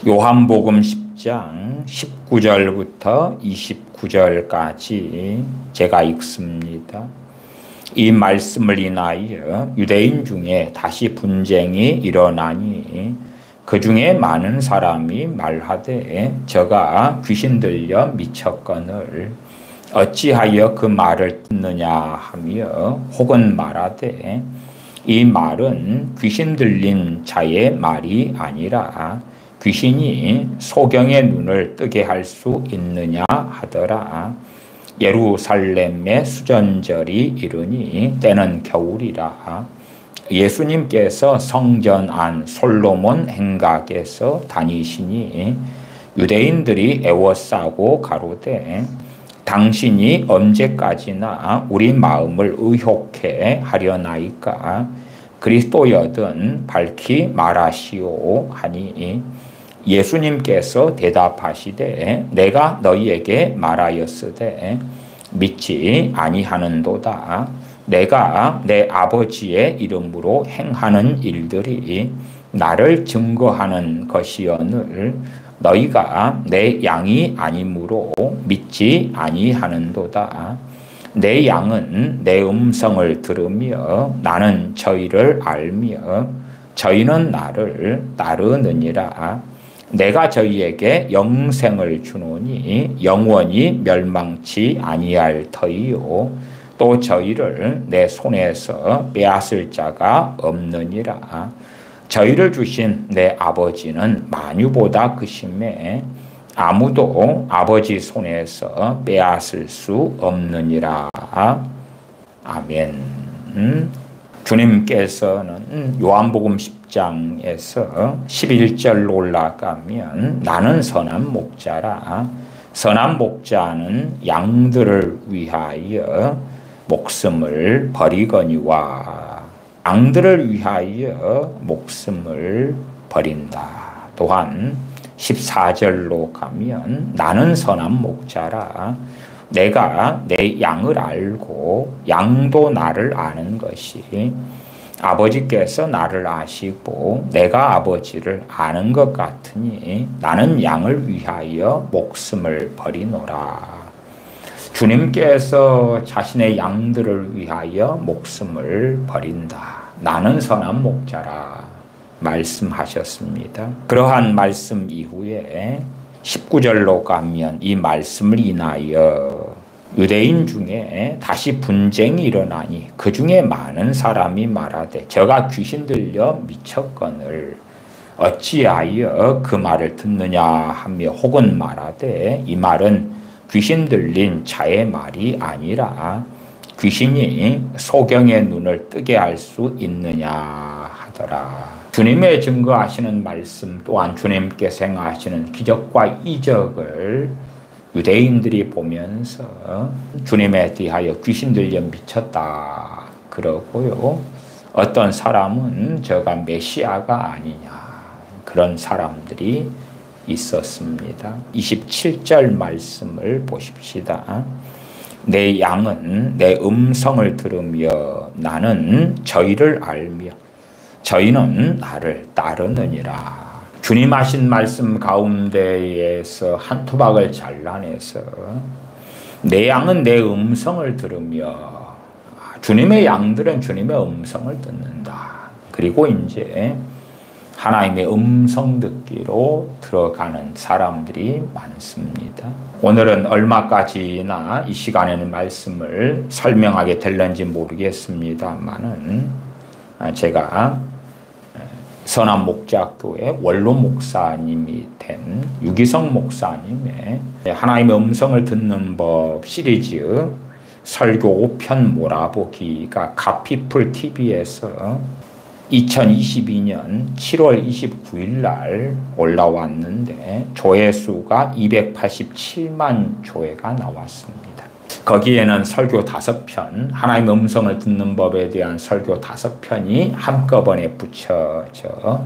요한복음 10장 19절부터 29절까지 제가 읽습니다. 이 말씀을 인하여 유대인 중에 다시 분쟁이 일어나니 그 중에 많은 사람이 말하되 저가 귀신 들려 미쳤거늘 어찌하여 그 말을 듣느냐 하며 혹은 말하되 이 말은 귀신 들린 자의 말이 아니라 귀신이 소경의 눈을 뜨게 할 수 있느냐 하더라. 예루살렘의 수전절이 이르니 때는 겨울이라. 예수님께서 성전 안 솔로몬 행각에서 다니시니 유대인들이 애워싸고 가로되 당신이 언제까지나 우리 마음을 의혹해 하려나이까 그리스도여든 밝히 말하시오 하니 예수님께서 대답하시되 내가 너희에게 말하였으되 믿지 아니하는도다. 내가 내 아버지의 이름으로 행하는 일들이 나를 증거하는 것이오늘 너희가 내 양이 아니므로 믿지 아니하는도다. 내 양은 내 음성을 들으며 나는 저희를 알며 저희는 나를 따르느니라. 내가 저희에게 영생을 주노니 영원히 멸망치 아니할 터이요 또 저희를 내 손에서 빼앗을 자가 없느니라. 저희를 주신 내 아버지는 만유보다 크심에 아무도 아버지 손에서 빼앗을 수 없느니라. 아멘. 주님께서는 요한복음 10장에서 11절 올라가면 나는 선한 목자라. 선한 목자는 양들을 위하여 목숨을 버리거니와 양들을 위하여 목숨을 버린다. 또한 14절로 가면 나는 선한 목자라. 내가 내 양을 알고 양도 나를 아는 것이 아버지께서 나를 아시고 내가 아버지를 아는 것 같으니 나는 양을 위하여 목숨을 버리노라. 주님께서 자신의 양들을 위하여 목숨을 버린다. 나는 선한 목자라 말씀하셨습니다. 그러한 말씀 이후에 19절로 가면 이 말씀을 인하여 유대인 중에 다시 분쟁이 일어나니 그 중에 많은 사람이 말하되 저가 귀신 들려 미쳤거늘 어찌하여 그 말을 듣느냐 하며 혹은 말하되 이 말은 귀신 들린 자의 말이 아니라 귀신이 소경의 눈을 뜨게 할 수 있느냐 하더라. 주님의 증거하시는 말씀 또한 주님께서 행하시는 기적과 이적을 유대인들이 보면서 주님에 대하여 귀신 들려 미쳤다 그러고요. 어떤 사람은 저가 메시아가 아니냐 그런 사람들이 있었습니다. 27절 말씀을 보십시다. 내 양은 내 음성을 들으며 나는 저희를 알며 저희는 나를 따르느니라. 주님 하신 말씀 가운데에서 한 토막을 잘라내서 내 양은 내 음성을 들으며 주님의 양들은 주님의 음성을 듣는다. 그리고 이제 하나님의 음성 듣기로 들어가는 사람들이 많습니다. 오늘은 얼마까지나 이 시간에는 말씀을 설명하게 될는지 모르겠습니다만은 제가 선한 목자교회 원로 목사님이 된 유기성 목사님의 하나님의 음성을 듣는 법 시리즈 설교 5편 몰아보기가 갓피플 TV에서 2022년 7월 29일 날 올라왔는데 조회수가 287만 조회가 나왔습니다. 거기에는 설교 5편, 하나님의 음성을 듣는 법에 대한 설교 5편이 한꺼번에 붙여져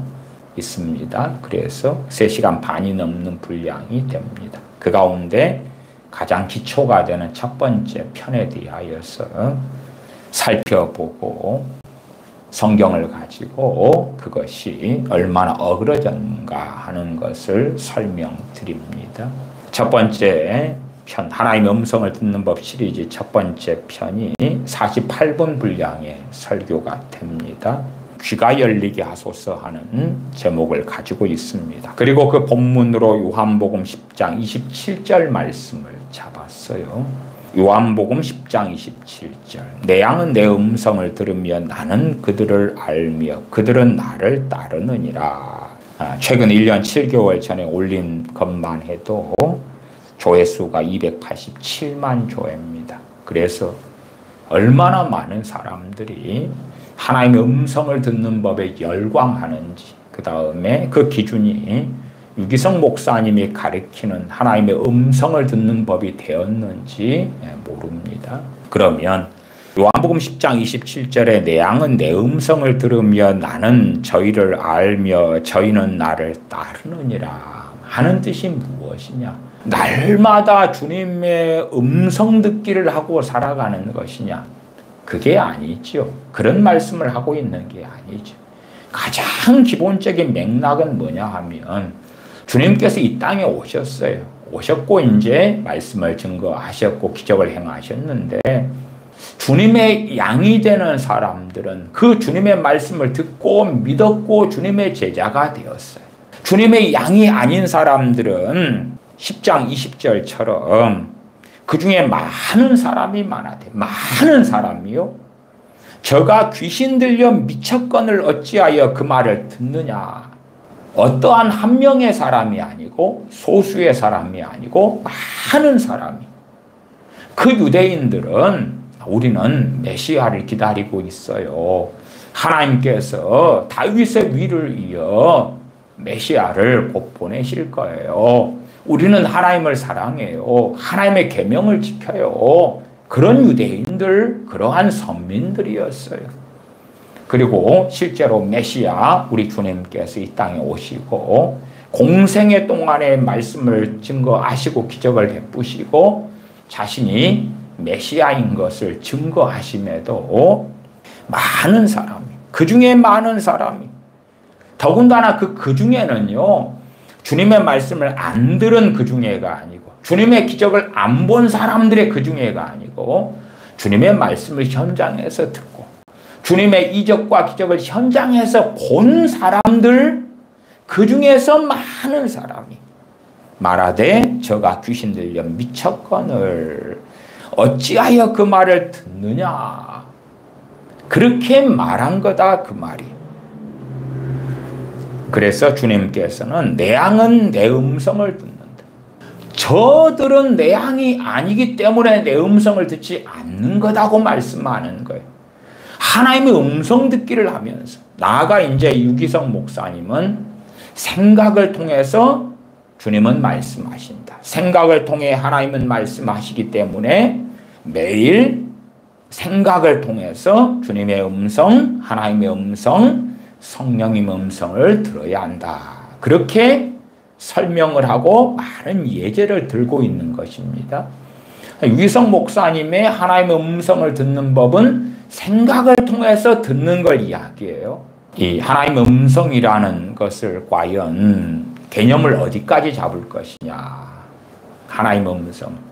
있습니다. 그래서 3시간 반이 넘는 분량이 됩니다. 그 가운데 가장 기초가 되는 첫 번째 편에 대하여서 살펴보고 성경을 가지고 그것이 얼마나 어그러졌는가 하는 것을 설명드립니다. 첫 번째 편, 하나님의 음성을 듣는 법 시리즈 첫 번째 편이 48분 분량의 설교가 됩니다. 귀가 열리게 하소서 하는 제목을 가지고 있습니다. 그리고 그 본문으로 요한복음 10장 27절 말씀을 잡았어요. 요한복음 10장 27절. 내 양은 내 음성을 들으며 나는 그들을 알며 그들은 나를 따르느니라. 최근 1년 7개월 전에 올린 것만 해도 조회수가 287만 조회입니다. 그래서 얼마나 많은 사람들이 하나님의 음성을 듣는 법에 열광하는지, 그 다음에 그 기준이 유기성 목사님이 가르치는 하나님의 음성을 듣는 법이 되었는지 모릅니다. 그러면 요한복음 10장 27절에 내 양은 내 음성을 들으며 나는 저희를 알며 저희는 나를 따르느니라 하는 뜻이 무엇이냐? 날마다 주님의 음성 듣기를 하고 살아가는 것이냐? 그게 아니죠. 그런 말씀을 하고 있는 게 아니죠. 가장 기본적인 맥락은 뭐냐 하면 주님께서 이 땅에 오셨어요. 오셨고 이제 말씀을 증거하셨고 기적을 행하셨는데 주님의 양이 되는 사람들은 그 주님의 말씀을 듣고 믿었고 주님의 제자가 되었어요. 주님의 양이 아닌 사람들은 10장 20절처럼 그 중에 많은 사람이 많아대. 많은 사람이요. 저가 귀신 들려 미쳤거늘 어찌하여 그 말을 듣느냐. 어떠한 한 명의 사람이 아니고 소수의 사람이 아니고 많은 사람이. 그 유대인들은 우리는 메시아를 기다리고 있어요. 하나님께서 다윗의 위를 이어 메시아를 곧 보내실 거예요. 우리는 하나님을 사랑해요. 하나님의 계명을 지켜요. 그런 유대인들, 그러한 선민들이었어요. 그리고 실제로 메시아, 우리 주님께서 이 땅에 오시고 공생애 동안에 말씀을 증거하시고 기적을 베푸시고 자신이 메시아인 것을 증거하심에도 많은 사람이, 그 중에 많은 사람이, 더군다나 그 중에는요, 주님의 말씀을 안 들은 그 중에가 아니고 주님의 기적을 안 본 사람들의 그 중에가 아니고 주님의 말씀을 현장에서 듣고 주님의 이적과 기적을 현장에서 본 사람들 그 중에서 많은 사람이 말하되 저가 귀신 들려 미쳤거늘 어찌하여 그 말을 듣느냐. 그렇게 말한 거다 그 말이. 그래서 주님께서는 내 양은 내 음성을 듣는다. 저들은 내 양이 아니기 때문에 내 음성을 듣지 않는 거다고 말씀하는 거예요. 하나님의 음성 듣기를 하면서 나아가 이제 유기성 목사님은 생각을 통해서 주님은 말씀하신다. 생각을 통해 하나님은 말씀하시기 때문에 매일 생각을 통해서 주님의 음성, 하나님의 음성, 성령의 음성을 들어야 한다. 그렇게 설명을 하고 많은 예제를 들고 있는 것입니다. 유기성 목사님의 하나님의 음성을 듣는 법은 생각을 통해서 듣는 걸 이야기해요. 이 하나님의 음성이라는 것을 과연 개념을 어디까지 잡을 것이냐. 하나님의 음성.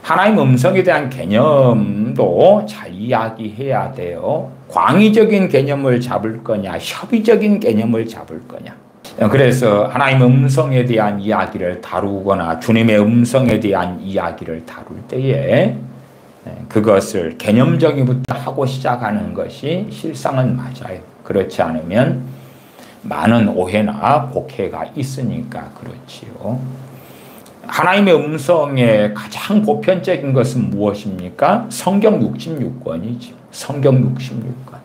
하나님의 음성에 대한 개념도 잘 이야기해야 돼요. 광의적인 개념을 잡을 거냐, 협의적인 개념을 잡을 거냐. 그래서 하나님의 음성에 대한 이야기를 다루거나 주님의 음성에 대한 이야기를 다룰 때에 그것을 개념적이부터 하고 시작하는 것이 실상은 맞아요. 그렇지 않으면 많은 오해나 곡해가 있으니까 그렇지요. 하나님의 음성의 가장 보편적인 것은 무엇입니까? 성경 66권이죠. 성경 66권.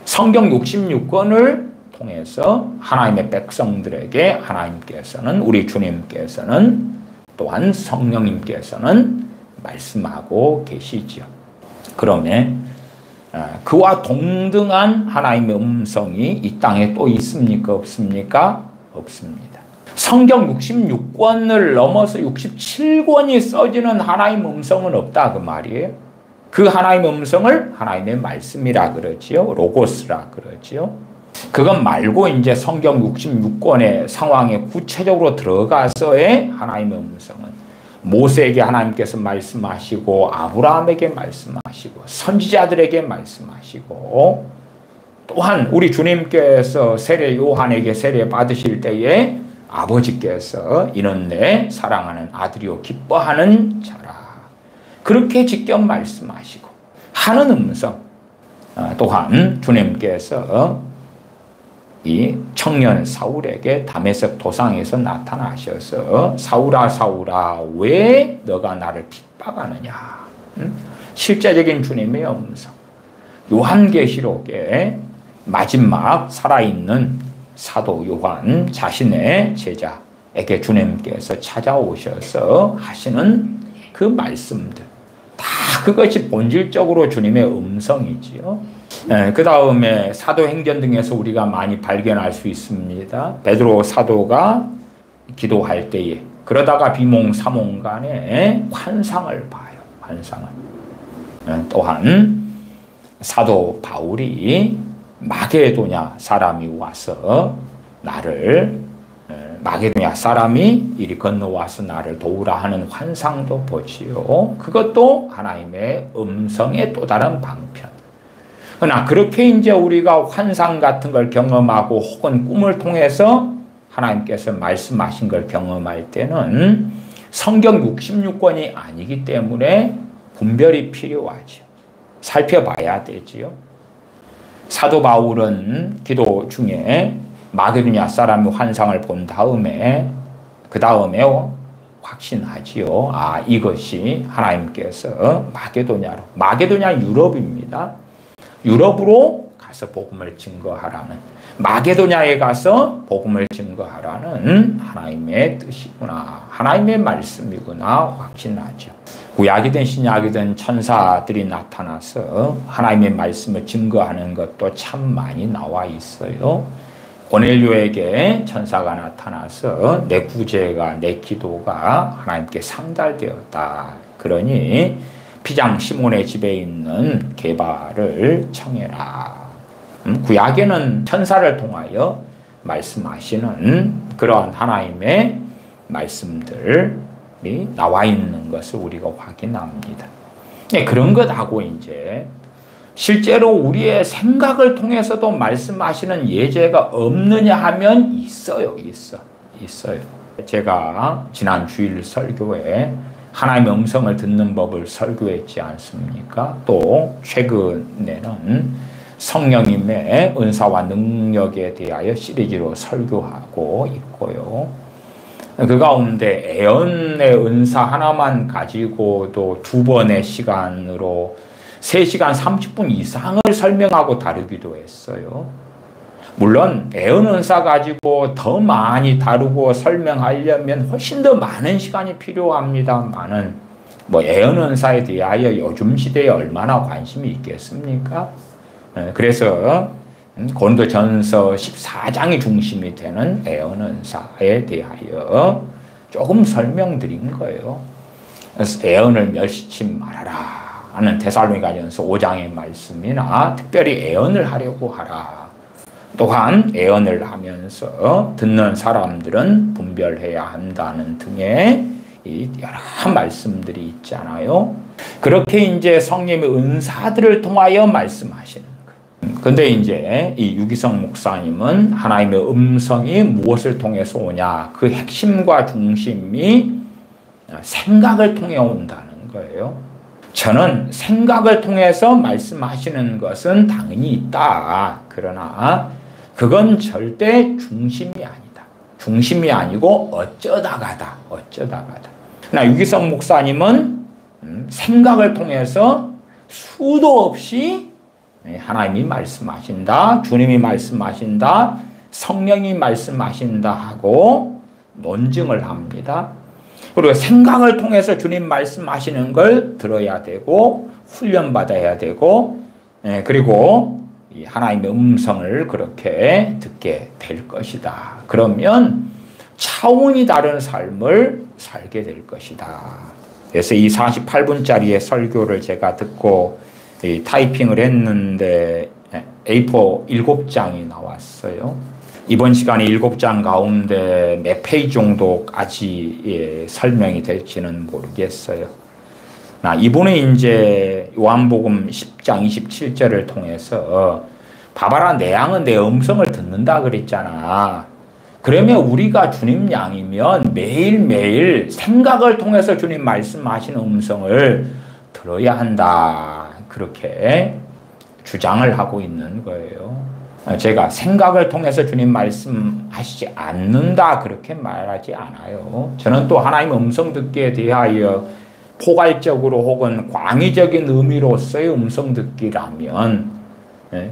성경 66권을 통해서 하나님의 백성들에게 하나님께서는, 우리 주님께서는 또한 성령님께서는 말씀하고 계시죠. 그러면 그와 동등한 하나님의 음성이 이 땅에 또 있습니까? 없습니까? 없습니다. 성경 66권을 넘어서 67권이 써지는 하나님의 음성은 없다 그 말이에요. 그 하나님의 음성을 하나님의 말씀이라 그러지요. 로고스라 그러지요. 그것 말고 이제 성경 66권의 상황에 구체적으로 들어가서의 하나님의 음성은 모세에게 하나님께서 말씀하시고 아브라함에게 말씀하시고 선지자들에게 말씀하시고 또한 우리 주님께서 세례 요한에게 세례 받으실 때에 아버지께서 이는 내 사랑하는 아들이요 기뻐하는 자라. 그렇게 직접 말씀하시고 하는 음성. 또한 주님께서 이 청년 사울에게 다메섹 도상에서 나타나셔서 사울아 사울아 왜 너가 나를 핍박하느냐. 실제적인 주님의 음성. 요한계시록의 마지막 살아있는 사도 요한 자신의 제자에게 주님께서 찾아오셔서 하시는 그 말씀들 다 그것이 본질적으로 주님의 음성이지요. 그 다음에 사도행전 등에서 우리가 많이 발견할 수 있습니다. 베드로 사도가 기도할 때에 그러다가 비몽사몽간에 환상을 봐요. 환상을. 또한 사도 바울이 마게도냐 사람이 와서 나를 마게도냐 사람이 이리 건너와서 나를 도우라 하는 환상도 보지요. 그것도 하나님의 음성의 또 다른 방편. 그러나 그렇게 이제 우리가 환상 같은 걸 경험하고 혹은 꿈을 통해서 하나님께서 말씀하신 걸 경험할 때는 성경 66권이 아니기 때문에 분별이 필요하죠. 살펴봐야 되지요. 사도 바울은 기도 중에 마게도냐 사람의 환상을 본 다음에 그 다음에 확신하지요. 아, 이것이 하나님께서 마게도냐 유럽입니다. 유럽으로 가서 복음을 증거하라는, 마게도냐에 가서 복음을 증거하라는 하나님의 뜻이구나, 하나님의 말씀이구나 확신하죠. 구약이든 신약이든 천사들이 나타나서 하나님의 말씀을 증거하는 것도 참 많이 나와 있어요. 고넬료에게 천사가 나타나서 내 구제가, 내 기도가 하나님께 상달되었다. 그러니 피장 시몬의 집에 있는 게바를 청해라. 구약에는 천사를 통하여 말씀하시는 그러한 하나님의 말씀들이 나와 있는 것을 우리가 확인합니다. 그런 것하고 이제 실제로 우리의 생각을 통해서도 말씀하시는 예제가 없느냐 하면 있어요. 있어요. 제가 지난 주일 설교에 하나님의 음성을 듣는 법을 설교했지 않습니까? 또 최근에는 성령님의 은사와 능력에 대하여 시리즈로 설교하고 있고요. 그 가운데 애언의 은사 하나만 가지고도 2번의 시간으로 3시간 30분 이상을 설명하고 다루기도 했어요. 물론 애언 은사 가지고 더 많이 다루고 설명하려면 훨씬 더 많은 시간이 필요합니다만은 애언 은사에 대하여 요즘 시대에 얼마나 관심이 있겠습니까? 그래서 고린도전서 14장이 중심이 되는 애언 은사에 대하여 조금 설명드린 거예요. 그래서 애언을 멸시치 말아라 하는 데살로니가전서 5장의 말씀이나 특별히 애언을 하려고 하라. 또한 애언을 하면서 듣는 사람들은 분별해야 한다는 등의 여러 말씀들이 있잖아요. 그렇게 이제 성령의 은사들을 통하여 말씀하시는 거예요. 근데 이제 이 유기성 목사님은 하나님의 음성이 무엇을 통해서 오냐? 그 핵심과 중심이 생각을 통해 온다는 거예요. 저는 생각을 통해서 말씀하시는 것은 당연히 있다. 그러나 그건 절대 중심이 아니다. 중심이 아니고 어쩌다가다. 그러나 유기성 목사님은 생각을 통해서 수도 없이 하나님이 말씀하신다, 주님이 말씀하신다, 성령이 말씀하신다 하고 논증을 합니다. 그리고 생각을 통해서 주님 말씀하시는 걸 들어야 되고 훈련받아야 되고 그리고 하나님의 음성을 그렇게 듣게 될 것이다. 그러면 차원이 다른 삶을 살게 될 것이다. 그래서 이 48분짜리의 설교를 제가 듣고 타이핑을 했는데 A4 7장이 나왔어요. 이번 시간에 7장 가운데 몇 페이지 정도까지 설명이 될지는 모르겠어요. 이번에 이제 요한복음 10장 27절을 통해서 봐봐라, 내 양은 내 음성을 듣는다 그랬잖아. 그러면 우리가 주님 양이면 매일매일 생각을 통해서 주님 말씀하시는 음성을 들어야 한다. 그렇게 주장을 하고 있는 거예요. 제가 생각을 통해서 주님 말씀하시지 않는다 그렇게 말하지 않아요. 저는 또 하나님의 음성 듣기에 대하여 포괄적으로 혹은 광의적인 의미로서의 음성 듣기라면,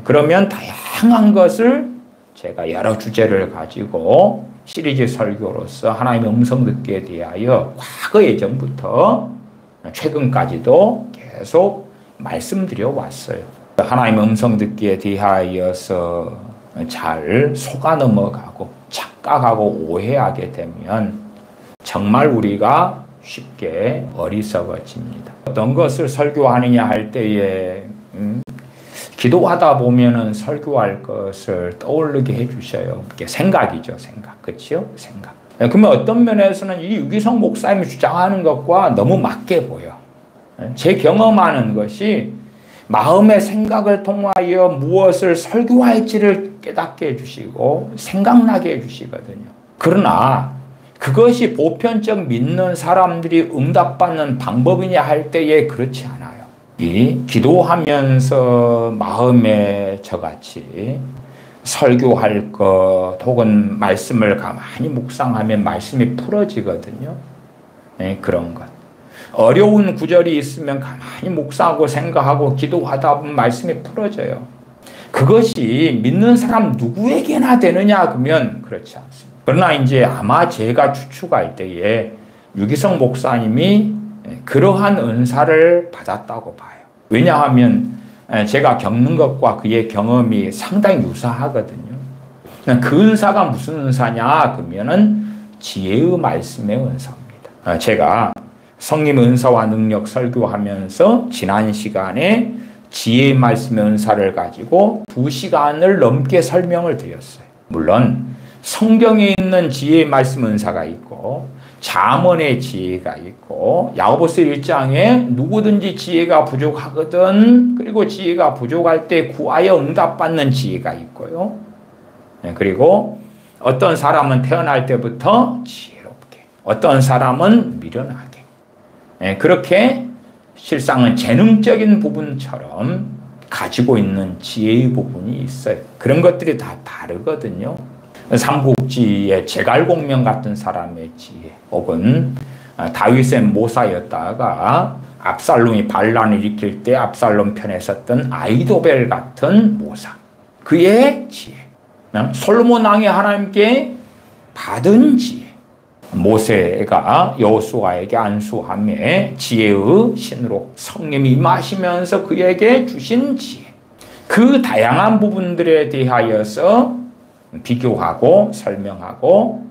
그러면 다양한 것을 제가 여러 주제를 가지고 시리즈 설교로서 하나님의 음성 듣기에 대하여 과거 예전부터 최근까지도 계속 말씀드려 왔어요. 하나님의 음성 듣기에 대하여서 잘 속아 넘어가고 착각하고 오해하게 되면 정말 우리가 쉽게 어리석어집니다. 어떤 것을 설교하느냐 할 때에 기도하다 보면은 설교할 것을 떠오르게 해주셔요. 이게 생각이죠, 생각. 그렇죠? 생각. 그러면 어떤 면에서는 이 유기성 목사님이 주장하는 것과 너무 맞게 보여. 제 경험하는 것이 마음의 생각을 통하여 무엇을 설교할지를 깨닫게 해주시고 생각나게 해주시거든요. 그러나 그것이 보편적 믿는 사람들이 응답받는 방법이냐 할 때에 그렇지 않아요. 이 기도하면서 마음에 저같이 설교할 것 혹은 말씀을 가만히 묵상하면 말씀이 풀어지거든요. 그런 것. 어려운 구절이 있으면 가만히 묵상하고 생각하고 기도하다 보면 말씀이 풀어져요. 그것이 믿는 사람 누구에게나 되느냐 그러면 그렇지 않습니다. 그러나 이제 아마 제가 추측할 때에 유기성 목사님이 그러한 은사를 받았다고 봐요. 왜냐하면 제가 겪는 것과 그의 경험이 상당히 유사하거든요. 그 은사가 무슨 은사냐 그러면은 지혜의 말씀의 은사입니다. 제가 성령 은사와 능력 설교하면서 지난 시간에 지혜의 말씀의 은사를 가지고 2시간을 넘게 설명을 드렸어요. 물론 성경에 있는 지혜의 말씀 은사가 있고 잠언의 지혜가 있고 야고보서 1장에 누구든지 지혜가 부족하거든, 그리고 지혜가 부족할 때 구하여 응답받는 지혜가 있고요. 그리고 어떤 사람은 태어날 때부터 지혜롭게, 어떤 사람은 미련하게, 그렇게 실상은 재능적인 부분처럼 가지고 있는 지혜의 부분이 있어요. 그런 것들이 다 다르거든요. 삼국지의 제갈공명 같은 사람의 지혜, 혹은 다윗의 모사였다가 압살롬이 반란을 일으킬 때 압살롬 편에 섰던 아이도벨 같은 모사, 그의 지혜, 솔로몬 왕이 하나님께 받은 지혜, 모세가 여호수아에게 안수함에 지혜의 신으로 성령이 임하시면서 그에게 주신 지혜, 그 다양한 부분들에 대하여서 비교하고 설명하고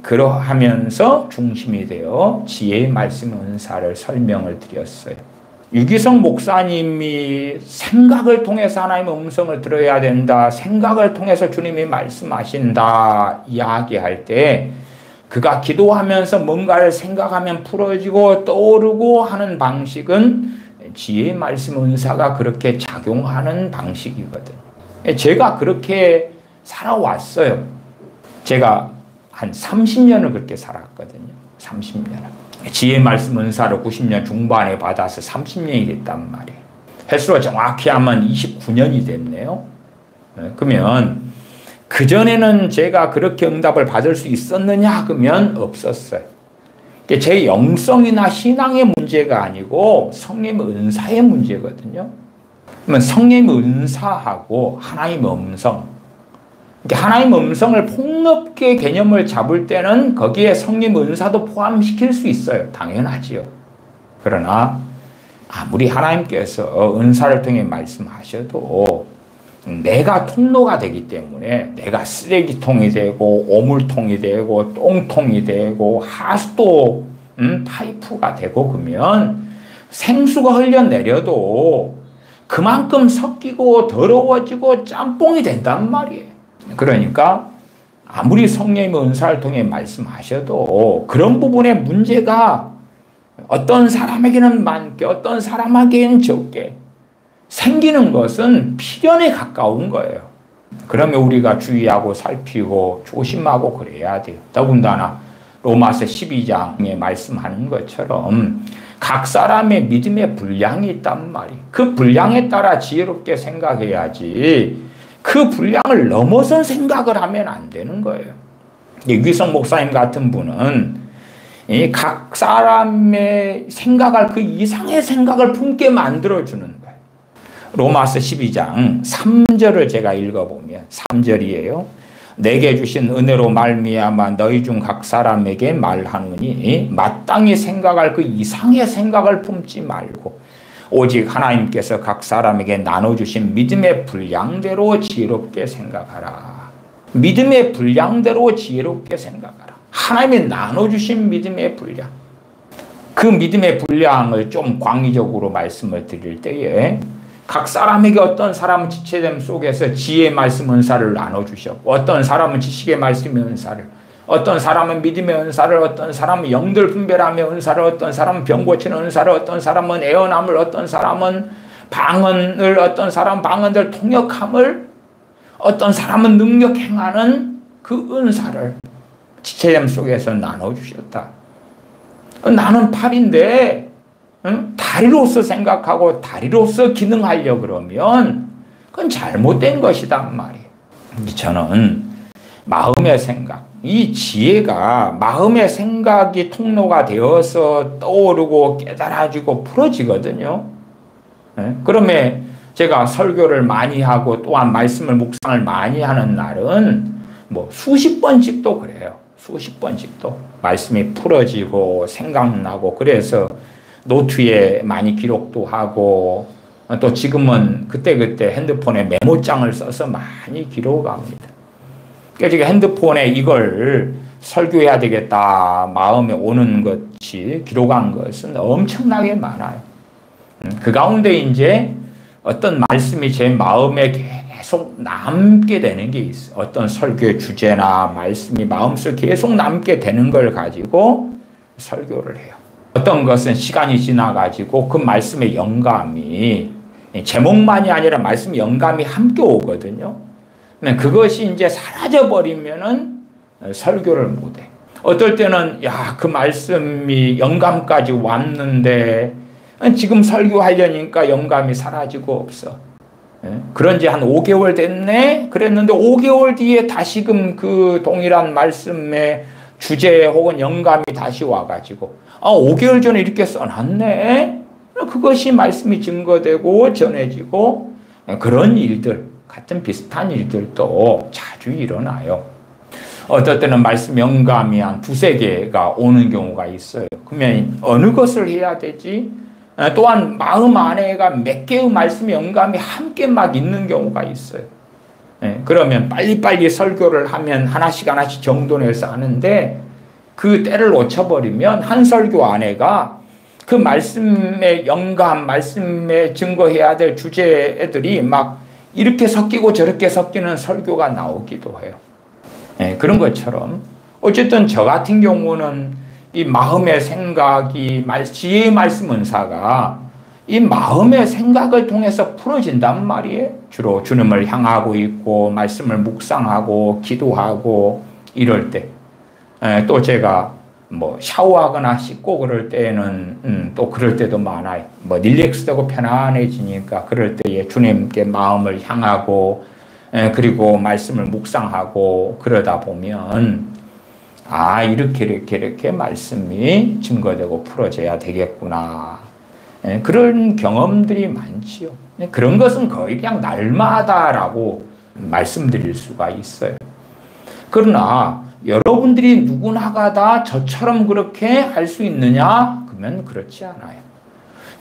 그러하면서 중심이 되어 지혜의 말씀 은사를 설명을 드렸어요. 유기성 목사님이 생각을 통해서 하나님의 음성을 들어야 된다, 생각을 통해서 주님이 말씀하신다 이야기할 때 그가 기도하면서 뭔가를 생각하면 풀어지고 떠오르고 하는 방식은 지혜의 말씀 은사가 그렇게 작용하는 방식이거든요. 제가 그렇게 살아왔어요. 제가 한 30년을 그렇게 살았거든요. 30년을. 지혜의 말씀 은사를 90년 중반에 받아서 30년이 됐단 말이에요. 횟수로 정확히 하면 29년이 됐네요. 그러면 그전에는 제가 그렇게 응답을 받을 수 있었느냐 그러면 없었어요. 제 영성이나 신앙의 문제가 아니고 성령의 은사의 문제거든요. 그러면 성령의 은사하고 하나님의 음성, 하나님의 음성을 폭넓게 개념을 잡을 때는 거기에 성령 은사도 포함시킬 수 있어요. 당연하지요. 그러나 아무리 하나님께서 은사를 통해 말씀하셔도 내가 통로가 되기 때문에 내가 쓰레기통이 되고 오물통이 되고 똥통이 되고 하수도 파이프가 되고 그러면 생수가 흘러내려도 그만큼 섞이고 더러워지고 짬뽕이 된단 말이에요. 그러니까 아무리 성령의 은사를 통해 말씀하셔도 그런 부분의 문제가 어떤 사람에게는 많게 어떤 사람에게는 적게 생기는 것은 필연에 가까운 거예요. 그러면 우리가 주의하고 살피고 조심하고 그래야 돼요. 더군다나 로마서 12장에 말씀하는 것처럼 각 사람의 믿음의 분량이 있단 말이에요. 그 분량에 따라 지혜롭게 생각해야지 그 분량을 넘어선 생각을 하면 안 되는 거예요. 유기성 목사님 같은 분은 각 사람의 생각할 그 이상의 생각을 품게 만들어주는 거예요. 로마서 12장 3절을 제가 읽어보면 3절이에요. 내게 주신 은혜로 말미암아 너희 중 각 사람에게 말하노니 마땅히 생각할 그 이상의 생각을 품지 말고 오직 하나님께서 각 사람에게 나눠주신 믿음의 분량대로 지혜롭게 생각하라. 믿음의 분량대로 지혜롭게 생각하라. 하나님이 나눠주신 믿음의 분량. 그 믿음의 분량을 좀 광의적으로 말씀을 드릴 때에 각 사람에게 어떤 사람은 지체됨 속에서 지혜의 말씀 은사를 나눠주셨고 어떤 사람은 지식의 말씀의 은사를 어떤 사람은 믿음의 은사를 어떤 사람은 영들 분별함의 은사를 어떤 사람은 병 고치는 은사를 어떤 사람은 애언함을 어떤 사람은 방언을 어떤 사람은 방언들 통역함을 어떤 사람은 능력 행하는 그 은사를 지체됨 속에서 나눠주셨다. 나는 팔인데 다리로서 생각하고 다리로서 기능하려고 그러면 그건 잘못된 것이단 말이에요. 저는 마음의 생각, 이 지혜가 마음의 생각이 통로가 되어서 떠오르고 깨달아지고 풀어지거든요. 그러면 제가 설교를 많이 하고 또한 말씀을 묵상을 많이 하는 날은 뭐 수십 번씩도 그래요. 수십 번씩도 말씀이 풀어지고 생각나고 그래서 노트에 많이 기록도 하고 또 지금은 그때그때 핸드폰에 메모장을 써서 많이 기록합니다. 그러니까 핸드폰에 이걸 설교해야 되겠다 마음에 오는 것이 기록한 것은 엄청나게 많아요. 그 가운데 이제 어떤 말씀이 제 마음에 계속 남게 되는 게 있어요. 어떤 설교의 주제나 말씀이 마음속에 계속 남게 되는 걸 가지고 설교를 해요. 어떤 것은 시간이 지나가지고 그 말씀의 영감이 제목만이 아니라 말씀 영감이 함께 오거든요. 그것이 이제 사라져버리면은 설교를 못해. 어떨 때는 그 말씀이 영감까지 왔는데 지금 설교하려니까 영감이 사라지고 없어. 그런 지 한 5개월 됐네? 그랬는데 5개월 뒤에 다시금 그 동일한 말씀의 주제 혹은 영감이 다시 와가지고 5개월 전에 이렇게 써놨네? 그것이 말씀이 증거되고 전해지고 그런 일들, 같은 비슷한 일들도 자주 일어나요. 어떨 때는 말씀 영감이 한 2-3개가 오는 경우가 있어요. 그러면 어느 것을 해야 되지? 또한 마음 안에가 몇 개의 말씀 영감이 함께 막 있는 경우가 있어요. 그러면 빨리빨리 설교를 하면 하나씩 정돈해서 하는데 그 때를 놓쳐버리면 한 설교 안에가 그 말씀의 영감, 말씀에 증거해야 될 주제들이 막 이렇게 섞이고 저렇게 섞이는 설교가 나오기도 해요. 그런 것처럼 어쨌든 저 같은 경우는 이 마음의 생각이 지혜의 말씀 은사가 이 마음의 생각을 통해서 풀어진단 말이에요. 주로 주님을 향하고 있고 말씀을 묵상하고 기도하고 이럴 때 또 제가 뭐 샤워하거나 씻고 그럴 때는 또 그럴 때도 많아요. 뭐 릴렉스되고 편안해지니까 그럴 때에 주님께 마음을 향하고 그리고 말씀을 묵상하고 그러다 보면 이렇게 말씀이 증거되고 풀어져야 되겠구나. 그런 경험들이 많지요. 그런 것은 거의 그냥 날마다라고 말씀드릴 수가 있어요. 그러나 여러분들이 누구나가 다 저처럼 그렇게 할 수 있느냐? 그러면 그렇지 않아요.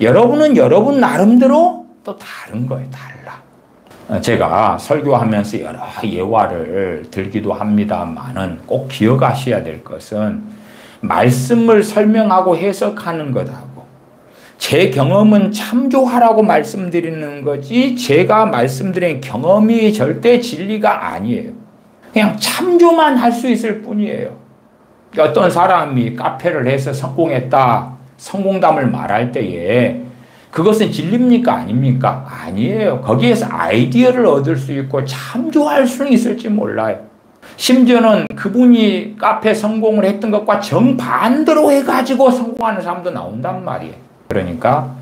여러분은 여러분 나름대로 또 다른 거예요. 달라. 제가 설교하면서 여러 예화를 들기도 합니다만은 꼭 기억하셔야 될 것은 말씀을 설명하고 해석하는 것하고 제 경험은 참조하라고 말씀드리는 거지 제가 말씀드린 경험이 절대 진리가 아니에요. 그냥 참조만 할 수 있을 뿐이에요. 어떤 사람이 카페를 해서 성공했다, 성공담을 말할 때에 그것은 진리입니까? 아닙니까? 아니에요. 거기에서 아이디어를 얻을 수 있고 참조할 수는 있을지 몰라요. 심지어는 그분이 카페 성공을 했던 것과 정반대로 해가지고 성공하는 사람도 나온단 말이에요. 그러니까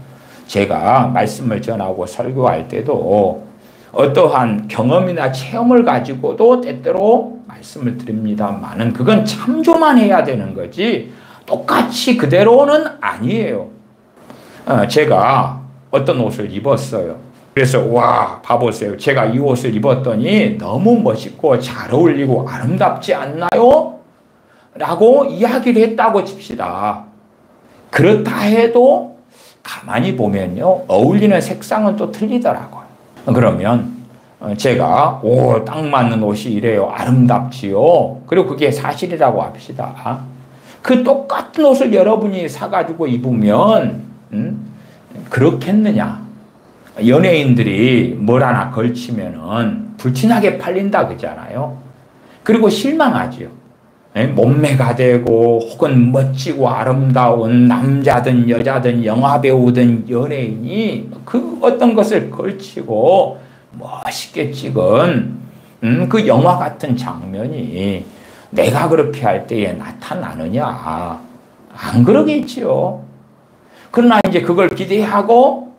제가 말씀을 전하고 설교할 때도 어떠한 경험이나 체험을 가지고도 때때로 말씀을 드립니다만은 그건 참조만 해야 되는 거지 똑같이 그대로는 아니에요. 제가 어떤 옷을 입었어요. 그래서 와 봐보세요. 제가 이 옷을 입었더니 너무 멋있고 잘 어울리고 아름답지 않나요? 라고 이야기를 했다고 칩시다. 그렇다 해도 가만히 보면요. 어울리는 색상은 또 틀리더라고요. 그러면 제가 딱 맞는 옷이 이래요. 아름답지요. 그리고 그게 사실이라고 합시다. 그 똑같은 옷을 여러분이 사가지고 입으면 그렇겠느냐. 연예인들이 뭘 하나 걸치면은 불티나게 팔린다 그러잖아요. 그리고 실망하지요. 몸매가 되고 혹은 멋지고 아름다운 남자든 여자든 영화배우든 연예인이 그 어떤 것을 걸치고 멋있게 찍은 그 영화 같은 장면이 내가 그렇게 할 때에 나타나느냐. 안 그러겠지요. 그러나 이제 그걸 기대하고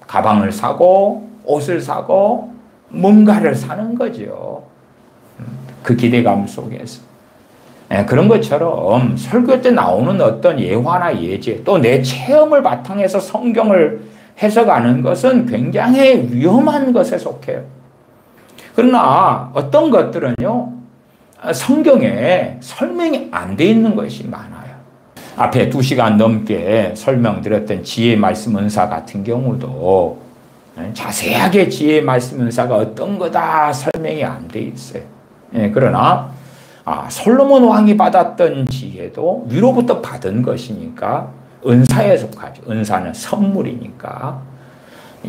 가방을 사고 옷을 사고 뭔가를 사는 거죠. 그 기대감 속에서. 그런 것처럼 설교 때 나오는 어떤 예화나 예제 또 내 체험을 바탕해서 성경을 해석하는 것은 굉장히 위험한 것에 속해요. 그러나 어떤 것들은요. 성경에 설명이 안 돼 있는 것이 많아요. 앞에 2시간 넘게 설명드렸던 지혜 말씀 은사 같은 경우도 자세하게 지혜 말씀 은사가 어떤 거다 설명이 안 돼 있어요. 그러나 솔로몬 왕이 받았던 지혜도 위로부터 받은 것이니까 은사에 속하죠. 은사는 선물이니까.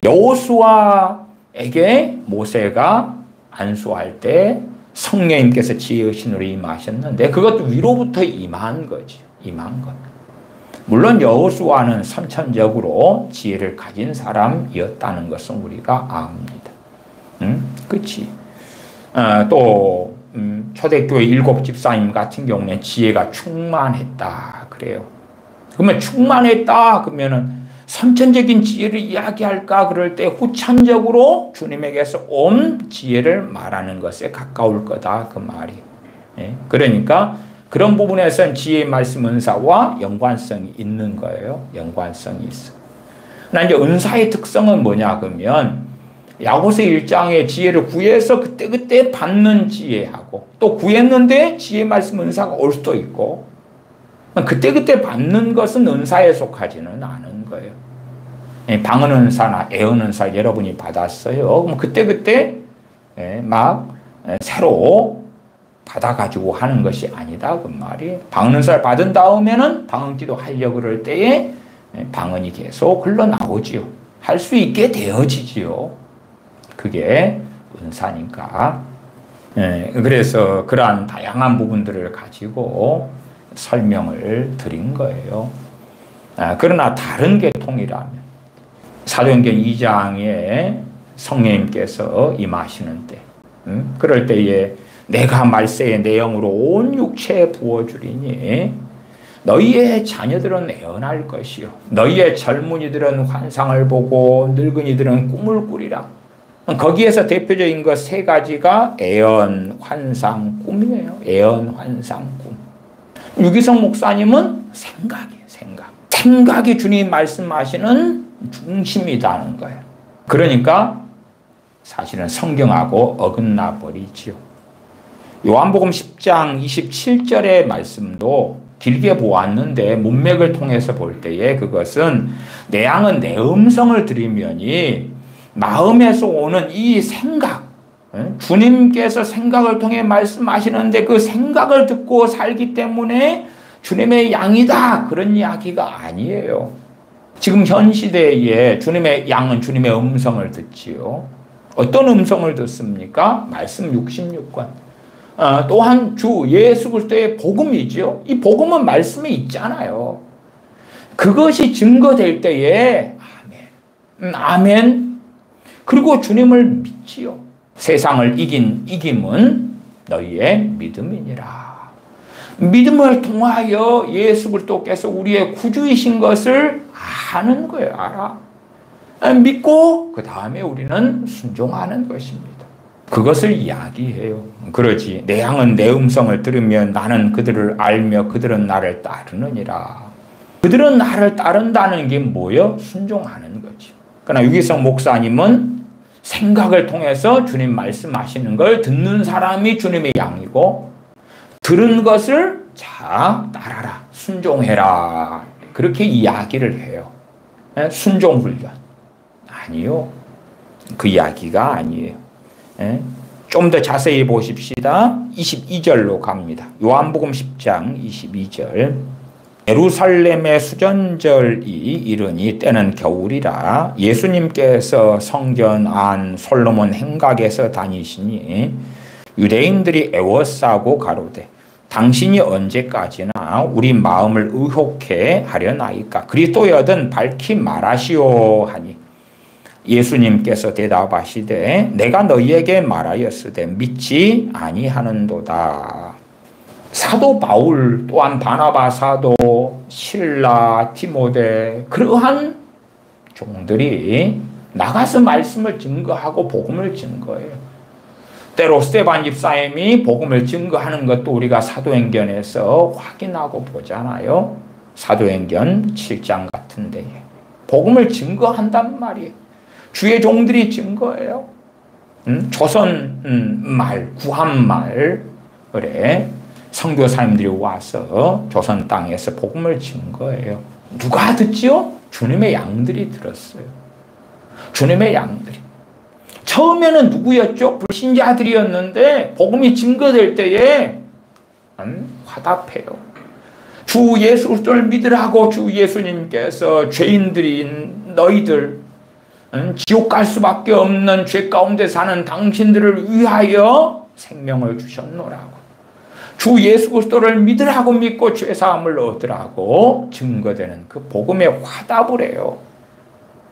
여호수아에게 모세가 안수할 때 성령님께서 지혜의 신으로 임하셨는데 그것도 위로부터 임한 거죠. 임한 것. 물론 여호수아는 선천적으로 지혜를 가진 사람이었다는 것은 우리가 압니다. 그렇지. 또 초대교회 7 집사님 같은 경우는 지혜가 충만했다 그래요. 그러면 충만했다 그러면은 선천적인 지혜를 이야기할까 그럴 때 후천적으로 주님에게서 온 지혜를 말하는 것에 가까울 거다 그 말이. 그러니까 그런 부분에서는 지혜의 말씀 은사와 연관성이 있는 거예요. 연관성이 있어. 그러나 이제 은사의 특성은 뭐냐 그러면 야고보서 1장에 지혜를 구해서 그때그때 받는 지혜하고 또 구했는데 지혜 말씀 은사가 올 수도 있고 그때그때 받는 것은 은사에 속하지는 않은 거예요. 방언 은사나 애언 은사 여러분이 받았어요. 그럼 그때그때 막 새로 받아가지고 하는 것이 아니다 그 말이에요. 방언 은사를 받은 다음에는 방언기도 하려고 그럴 때에 방언이 계속 흘러나오지요. 할 수 있게 되어지지요. 그게 은사니까. 그래서 그러한 다양한 부분들을 가지고 설명을 드린 거예요. 그러나 다른 계통이라면 사도행전 2장에 성령님께서 임하시는 때 그럴 때에 내가 말세의 내 영으로 온 육체에 부어주리니 너희의 자녀들은 애언할 것이요 너희의 젊은이들은 환상을 보고 늙은이들은 꿈을 꾸리라. 거기에서 대표적인 것 3가지가 애언, 환상, 꿈이에요. 애언, 환상, 꿈. 유기성 목사님은 생각이에요. 생각이 주님 말씀하시는 중심이라는 거예요. 그러니까 사실은 성경하고 어긋나 버리지요. 요한복음 10장 27절의 말씀도 길게 보았는데 문맥을 통해서 볼 때에 그것은 내 양은 내 음성을 들으면이 마음에서 오는 이 생각, 주님께서 생각을 통해 말씀하시는데 그 생각을 듣고 살기 때문에 주님의 양이다. 그런 이야기가 아니에요. 지금 현 시대에 주님의 양은 주님의 음성을 듣지요. 어떤 음성을 듣습니까? 말씀 66권. 또한 주 예수 그리스도의 복음이지요. 이 복음은 말씀에 있잖아요. 그것이 증거될 때에 아멘. 아멘. 그리고 주님을 믿지요. 세상을 이긴 이김은 너희의 믿음이니라. 믿음을 통하여 예수 그리스도께서 우리의 구주이신 것을 아는 거예요. 알아. 믿고 그 다음에 우리는 순종하는 것입니다. 그것을 이야기해요. 그러지. 내 양은 내 음성을 들으면 나는 그들을 알며 그들은 나를 따르느니라. 그들은 나를 따른다는 게 뭐예요? 순종하는 거지. 그러나 유기성 목사님은 생각을 통해서 주님 말씀하시는 걸 듣는 사람이 주님의 양이고 들은 것을 자 따라라. 순종해라. 그렇게 이야기를 해요. 순종 훈련. 아니요. 그 이야기가 아니에요. 좀 더 자세히 보십시다. 22절로 갑니다. 요한복음 10장 22절. 예루살렘의 수전절이 이르니 때는 겨울이라 예수님께서 성전 안 솔로몬 행각에서 다니시니 유대인들이 애워싸고 가로되 당신이 언제까지나 우리 마음을 의혹해 하려나이까 그리스도여든 밝히 말하시오 하니 예수님께서 대답하시되 내가 너희에게 말하였으되 믿지 아니하는도다. 사도 바울 또한 바나바 사도 실라 디모데 그러한 종들이 나가서 말씀을 증거하고 복음을 증거해요. 때로 스데반 집사님이 복음을 증거하는 것도 우리가 사도행전에서 확인하고 보잖아요. 사도행전 7장 같은 데에 복음을 증거한단 말이에요. 주의 종들이 증거해요. 조선 말, 구한 말에 선교사님들이 와서 조선 땅에서 복음을 증거해요. 누가 듣지요? 주님의 양들이 들었어요. 주님의 양들이. 처음에는 누구였죠? 불신자들이었는데 복음이 증거될 때에 화답해요. 주 예수 그리스도를 믿으라고 주 예수님께서 죄인들인 너희들 지옥 갈 수밖에 없는 죄 가운데 사는 당신들을 위하여 생명을 주셨노라고. 주 예수 그리스도를 믿으라고 믿고 죄사함을 얻으라고 증거되는 그 복음에 화답을 해요.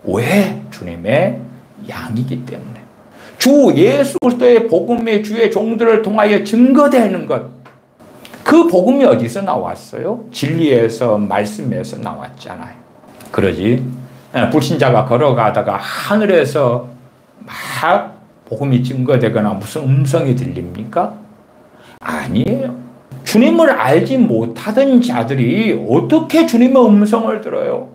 왜? 주님의 양이기 때문에. 주 예수 그리스도의 복음의 주의 종들을 통하여 증거되는 것. 그 복음이 어디서 나왔어요? 진리에서 말씀에서 나왔잖아요. 그러지. 불신자가 걸어가다가 하늘에서 막 복음이 증거되거나 무슨 음성이 들립니까? 아니에요. 주님을 알지 못하던 자들이 어떻게 주님의 음성을 들어요?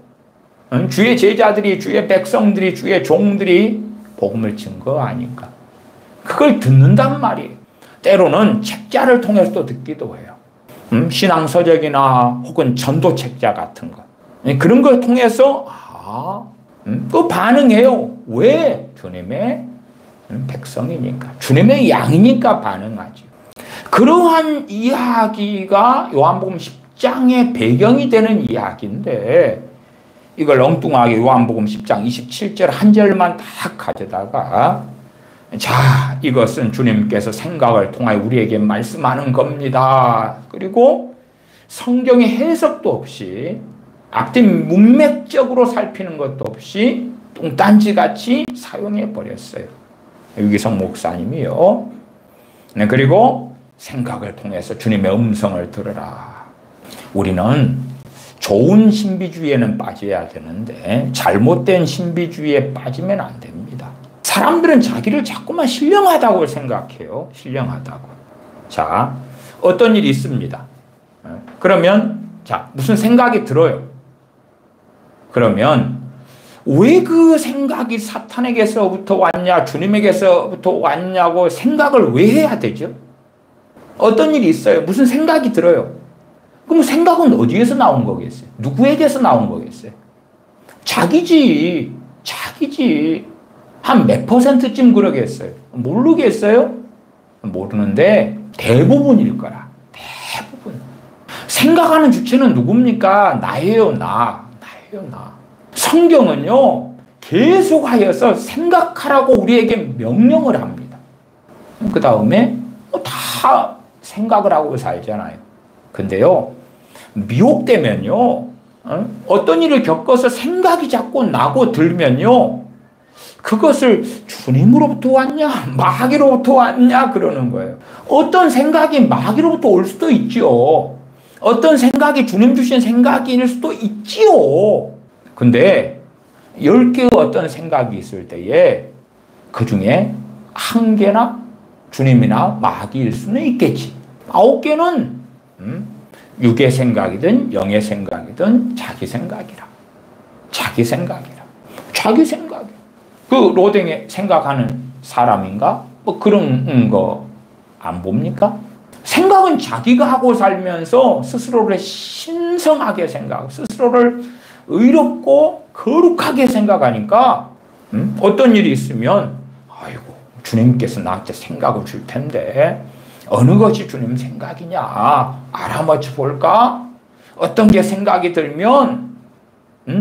주의 제자들이, 주의 백성들이, 주의 종들이 복음을 증거하니까 그걸 듣는단 말이에요. 때로는 책자를 통해서도 듣기도 해요. 신앙서적이나 혹은 전도책자 같은 것. 그런 걸 통해서 그 반응해요. 왜? 주님의 백성이니까. 주님의 양이니까 반응하죠. 그러한 이야기가 요한복음 10장의 배경이 되는 이야기인데 이걸 엉뚱하게 요한복음 10장 27절 한 절만 딱 가져다가 자, 이것은 주님께서 생각을 통하여 우리에게 말씀하는 겁니다. 그리고 성경의 해석도 없이 앞뒤 문맥적으로 살피는 것도 없이 뚱딴지같이 사용해버렸어요. 유기성 목사님이요. 네, 그리고 생각을 통해서 주님의 음성을 들으라. 우리는 좋은 신비주의에는 빠져야 되는데 잘못된 신비주의에 빠지면 안 됩니다. 사람들은 자기를 자꾸만 신령하다고 생각해요. 신령하다고. 자, 어떤 일이 있습니다. 그러면 자, 무슨 생각이 들어요. 그러면 왜 그 생각이 사탄에게서부터 왔냐, 주님에게서부터 왔냐고 생각을 왜 해야 되죠? 어떤 일이 있어요. 무슨 생각이 들어요. 그럼 생각은 어디에서 나온 거겠어요? 누구에게서 나온 거겠어요? 자기지. 한 몇 %쯤 그러겠어요? 모르겠어요? 모르는데 대부분일 거라. 대부분. 생각하는 주체는 누굽니까? 나예요, 나. 나예요, 나. 성경은요, 계속하여서 생각하라고 우리에게 명령을 합니다. 그 다음에 다 생각을 하고 살잖아요. 근데요, 미혹되면요, 어떤 일을 겪어서 생각이 자꾸 나고 들면요, 그것을 주님으로부터 왔냐, 마귀로부터 왔냐, 그러는 거예요. 어떤 생각이 마귀로부터 올 수도 있죠. 어떤 생각이 주님 주신 생각일 수도 있지요. 근데 10개의 어떤 생각이 있을 때에 그 중에 1개나 주님이나 마귀일 수는 있겠지. 9개는 육의 생각이든 영의 생각이든 자기 생각이라. 자기 생각이라. 자기 생각이라. 그 로댕에 생각하는 사람인가? 뭐 그런 거 안 봅니까? 생각은 자기가 하고 살면서 스스로를 신성하게 생각, 스스로를 의롭고 거룩하게 생각하니까 어떤 일이 있으면 아이고 주님께서 나한테 생각을 줄 텐데 어느 것이 주님 생각이냐 알아맞혀 볼까? 어떤 게 생각이 들면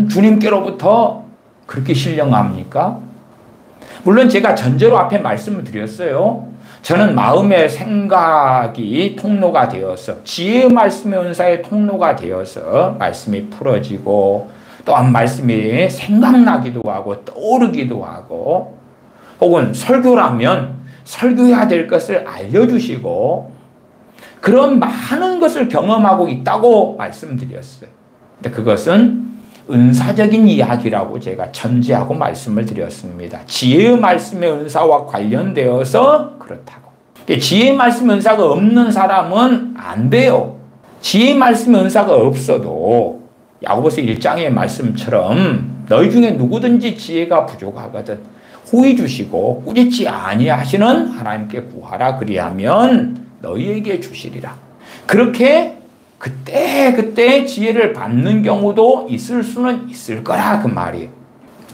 주님께로부터 그렇게 신령합니까? 물론 제가 전제로 앞에 말씀을 드렸어요. 저는 마음의 생각이 통로가 되어서 지혜의 말씀의 은사의 통로가 되어서 말씀이 풀어지고 또한 말씀이 생각나기도 하고 떠오르기도 하고 혹은 설교라면 설교해야 될 것을 알려주시고 그런 많은 것을 경험하고 있다고 말씀드렸어요. 근데 그것은 은사적인 이야기라고 제가 전제하고 말씀을 드렸습니다. 지혜의 말씀의 은사와 관련되어서 그렇다고. 지혜의 말씀의 은사가 없는 사람은 안 돼요. 지혜의 말씀의 은사가 없어도 야고보서 1장의 말씀처럼 너희 중에 누구든지 지혜가 부족하거든 후히 주시고 꾸짖지 아니하시는 하나님께 구하라 그리하면 너희에게 주시리라. 그렇게 그때 지혜를 받는 경우도 있을 수는 있을 거라 그 말이에요.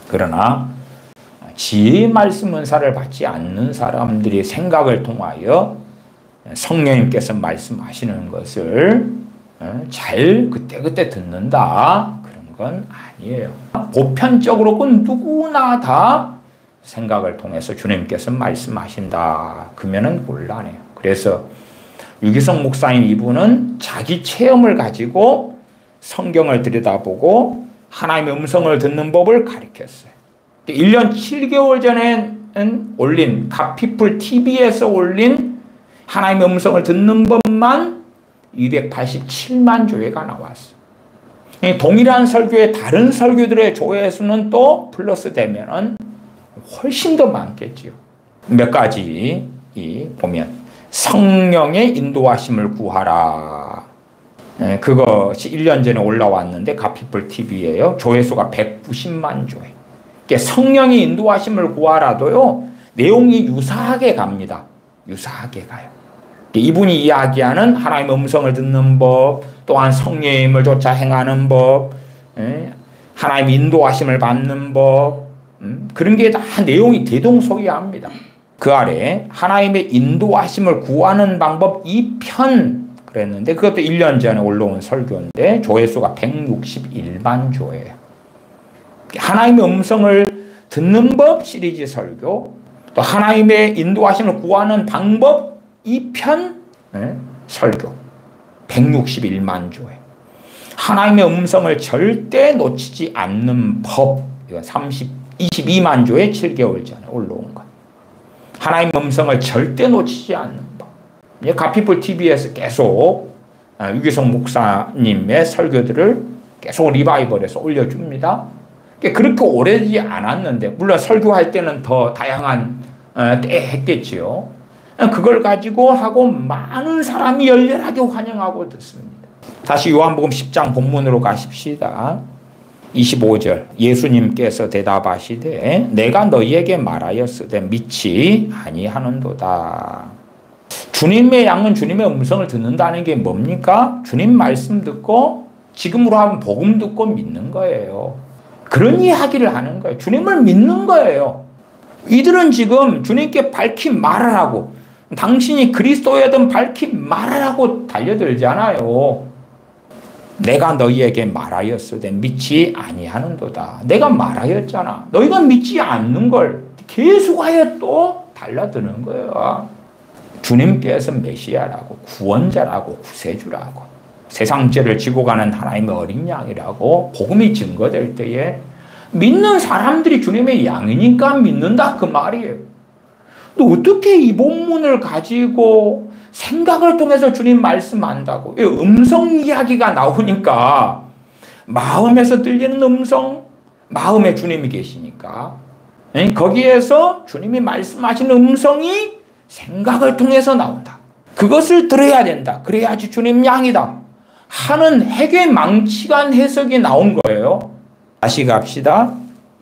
그러나 지혜의 말씀 은사를 받지 않는 사람들이 생각을 통하여 성령님께서 말씀하시는 것을 잘 그때 듣는다 그런 건 아니에요. 보편적으로 그 누구나 다 생각을 통해서 주님께서 말씀하신다 그러면은 곤란해요. 그래서 유기성 목사님 이분은 자기 체험을 가지고 성경을 들여다보고 하나님의 음성을 듣는 법을 가르쳤어요. 1년 7개월 전에 올린 갓피플 TV에서 올린 하나님의 음성을 듣는 법만 287만 조회가 나왔어요. 동일한 설교의 다른 설교들의 조회수는 또 플러스 되면 훨씬 더 많겠지요. 몇 가지 보면 성령의 인도하심을 구하라. 그것이 1년 전에 올라왔는데 갓피플 TV예요. 조회수가 190만 조회. 성령의 인도하심을 구하라도요. 내용이 유사하게 갑니다. 유사하게 가요. 이분이 이야기하는 하나님의 음성을 듣는 법, 또한 성령님을 쫓아 행하는 법, 하나님의 인도하심을 받는 법, 그런 게 다 내용이 대동소이합니다. 그 아래 하나님의 인도하심을 구하는 방법 2편 그랬는데 그것도 1년 전에 올라온 설교인데 조회수가 161만 조예요. 하나님의 음성을 듣는 법 시리즈 설교 또 하나님의 인도하심을 구하는 방법 2편 설교 161만 조회. 하나님의 음성을 절대 놓치지 않는 법 이건 22만 조회 7개월 전에 올라온 것. 하나님의 음성을 절대 놓치지 않는 법. 갓피플 TV에서 계속 유기성 목사님의 설교들을 계속 리바이벌해서 올려줍니다. 그렇게 오래되지 않았는데 물론 설교할 때는 더 다양한 때 했겠지요. 그걸 가지고 하고 많은 사람이 열렬하게 환영하고 듣습니다. 다시 요한복음 10장 본문으로 가십시다. 25절 예수님께서 대답하시되 내가 너희에게 말하였으되 믿지 아니하는도다. 주님의 양은 주님의 음성을 듣는다는 게 뭡니까? 주님 말씀 듣고 지금으로 하면 복음 듣고 믿는 거예요. 그런 이야기를 하는 거예요. 주님을 믿는 거예요. 이들은 지금 주님께 밝히 말하라고 당신이 그리스도여든 밝히 말하라고 달려들잖아요. 내가 너희에게 말하였으되 믿지 아니하는도다. 내가 말하였잖아. 너희가 믿지 않는 걸 계속하여 또 달라드는 거예요. 주님께서 메시아라고, 구원자라고, 구세주라고, 세상 죄를 지고 가는 하나님의 어린 양이라고 복음이 증거될 때에 믿는 사람들이 주님의 양이니까 믿는다 그 말이에요. 또 어떻게 이 본문을 가지고 생각을 통해서 주님 말씀한다고? 음성 이야기가 나오니까 마음에서 들리는 음성, 마음에 주님이 계시니까 거기에서 주님이 말씀하시는 음성이 생각을 통해서 나온다. 그것을 들어야 된다. 그래야지 주님 양이다 하는 해괴망측한 해석이 나온 거예요. 다시 갑시다.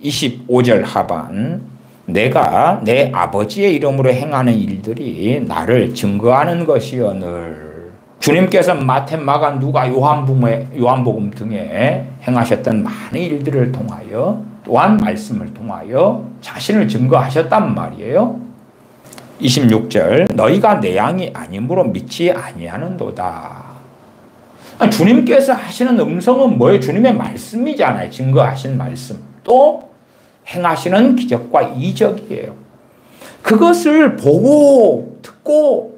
25절 하반. 내가 내 아버지의 이름으로 행하는 일들이 나를 증거하는 것이오늘. 주님께서 마태, 마가, 누가, 요한복음 등에 행하셨던 많은 일들을 통하여 또한 말씀을 통하여 자신을 증거하셨단 말이에요. 26절 너희가 내 양이 아니므로 믿지 아니하는도다. 주님께서 하시는 음성은 뭐예요? 주님의 말씀이잖아요. 증거하신 말씀. 또 행하시는 기적과 이적이에요. 그것을 보고 듣고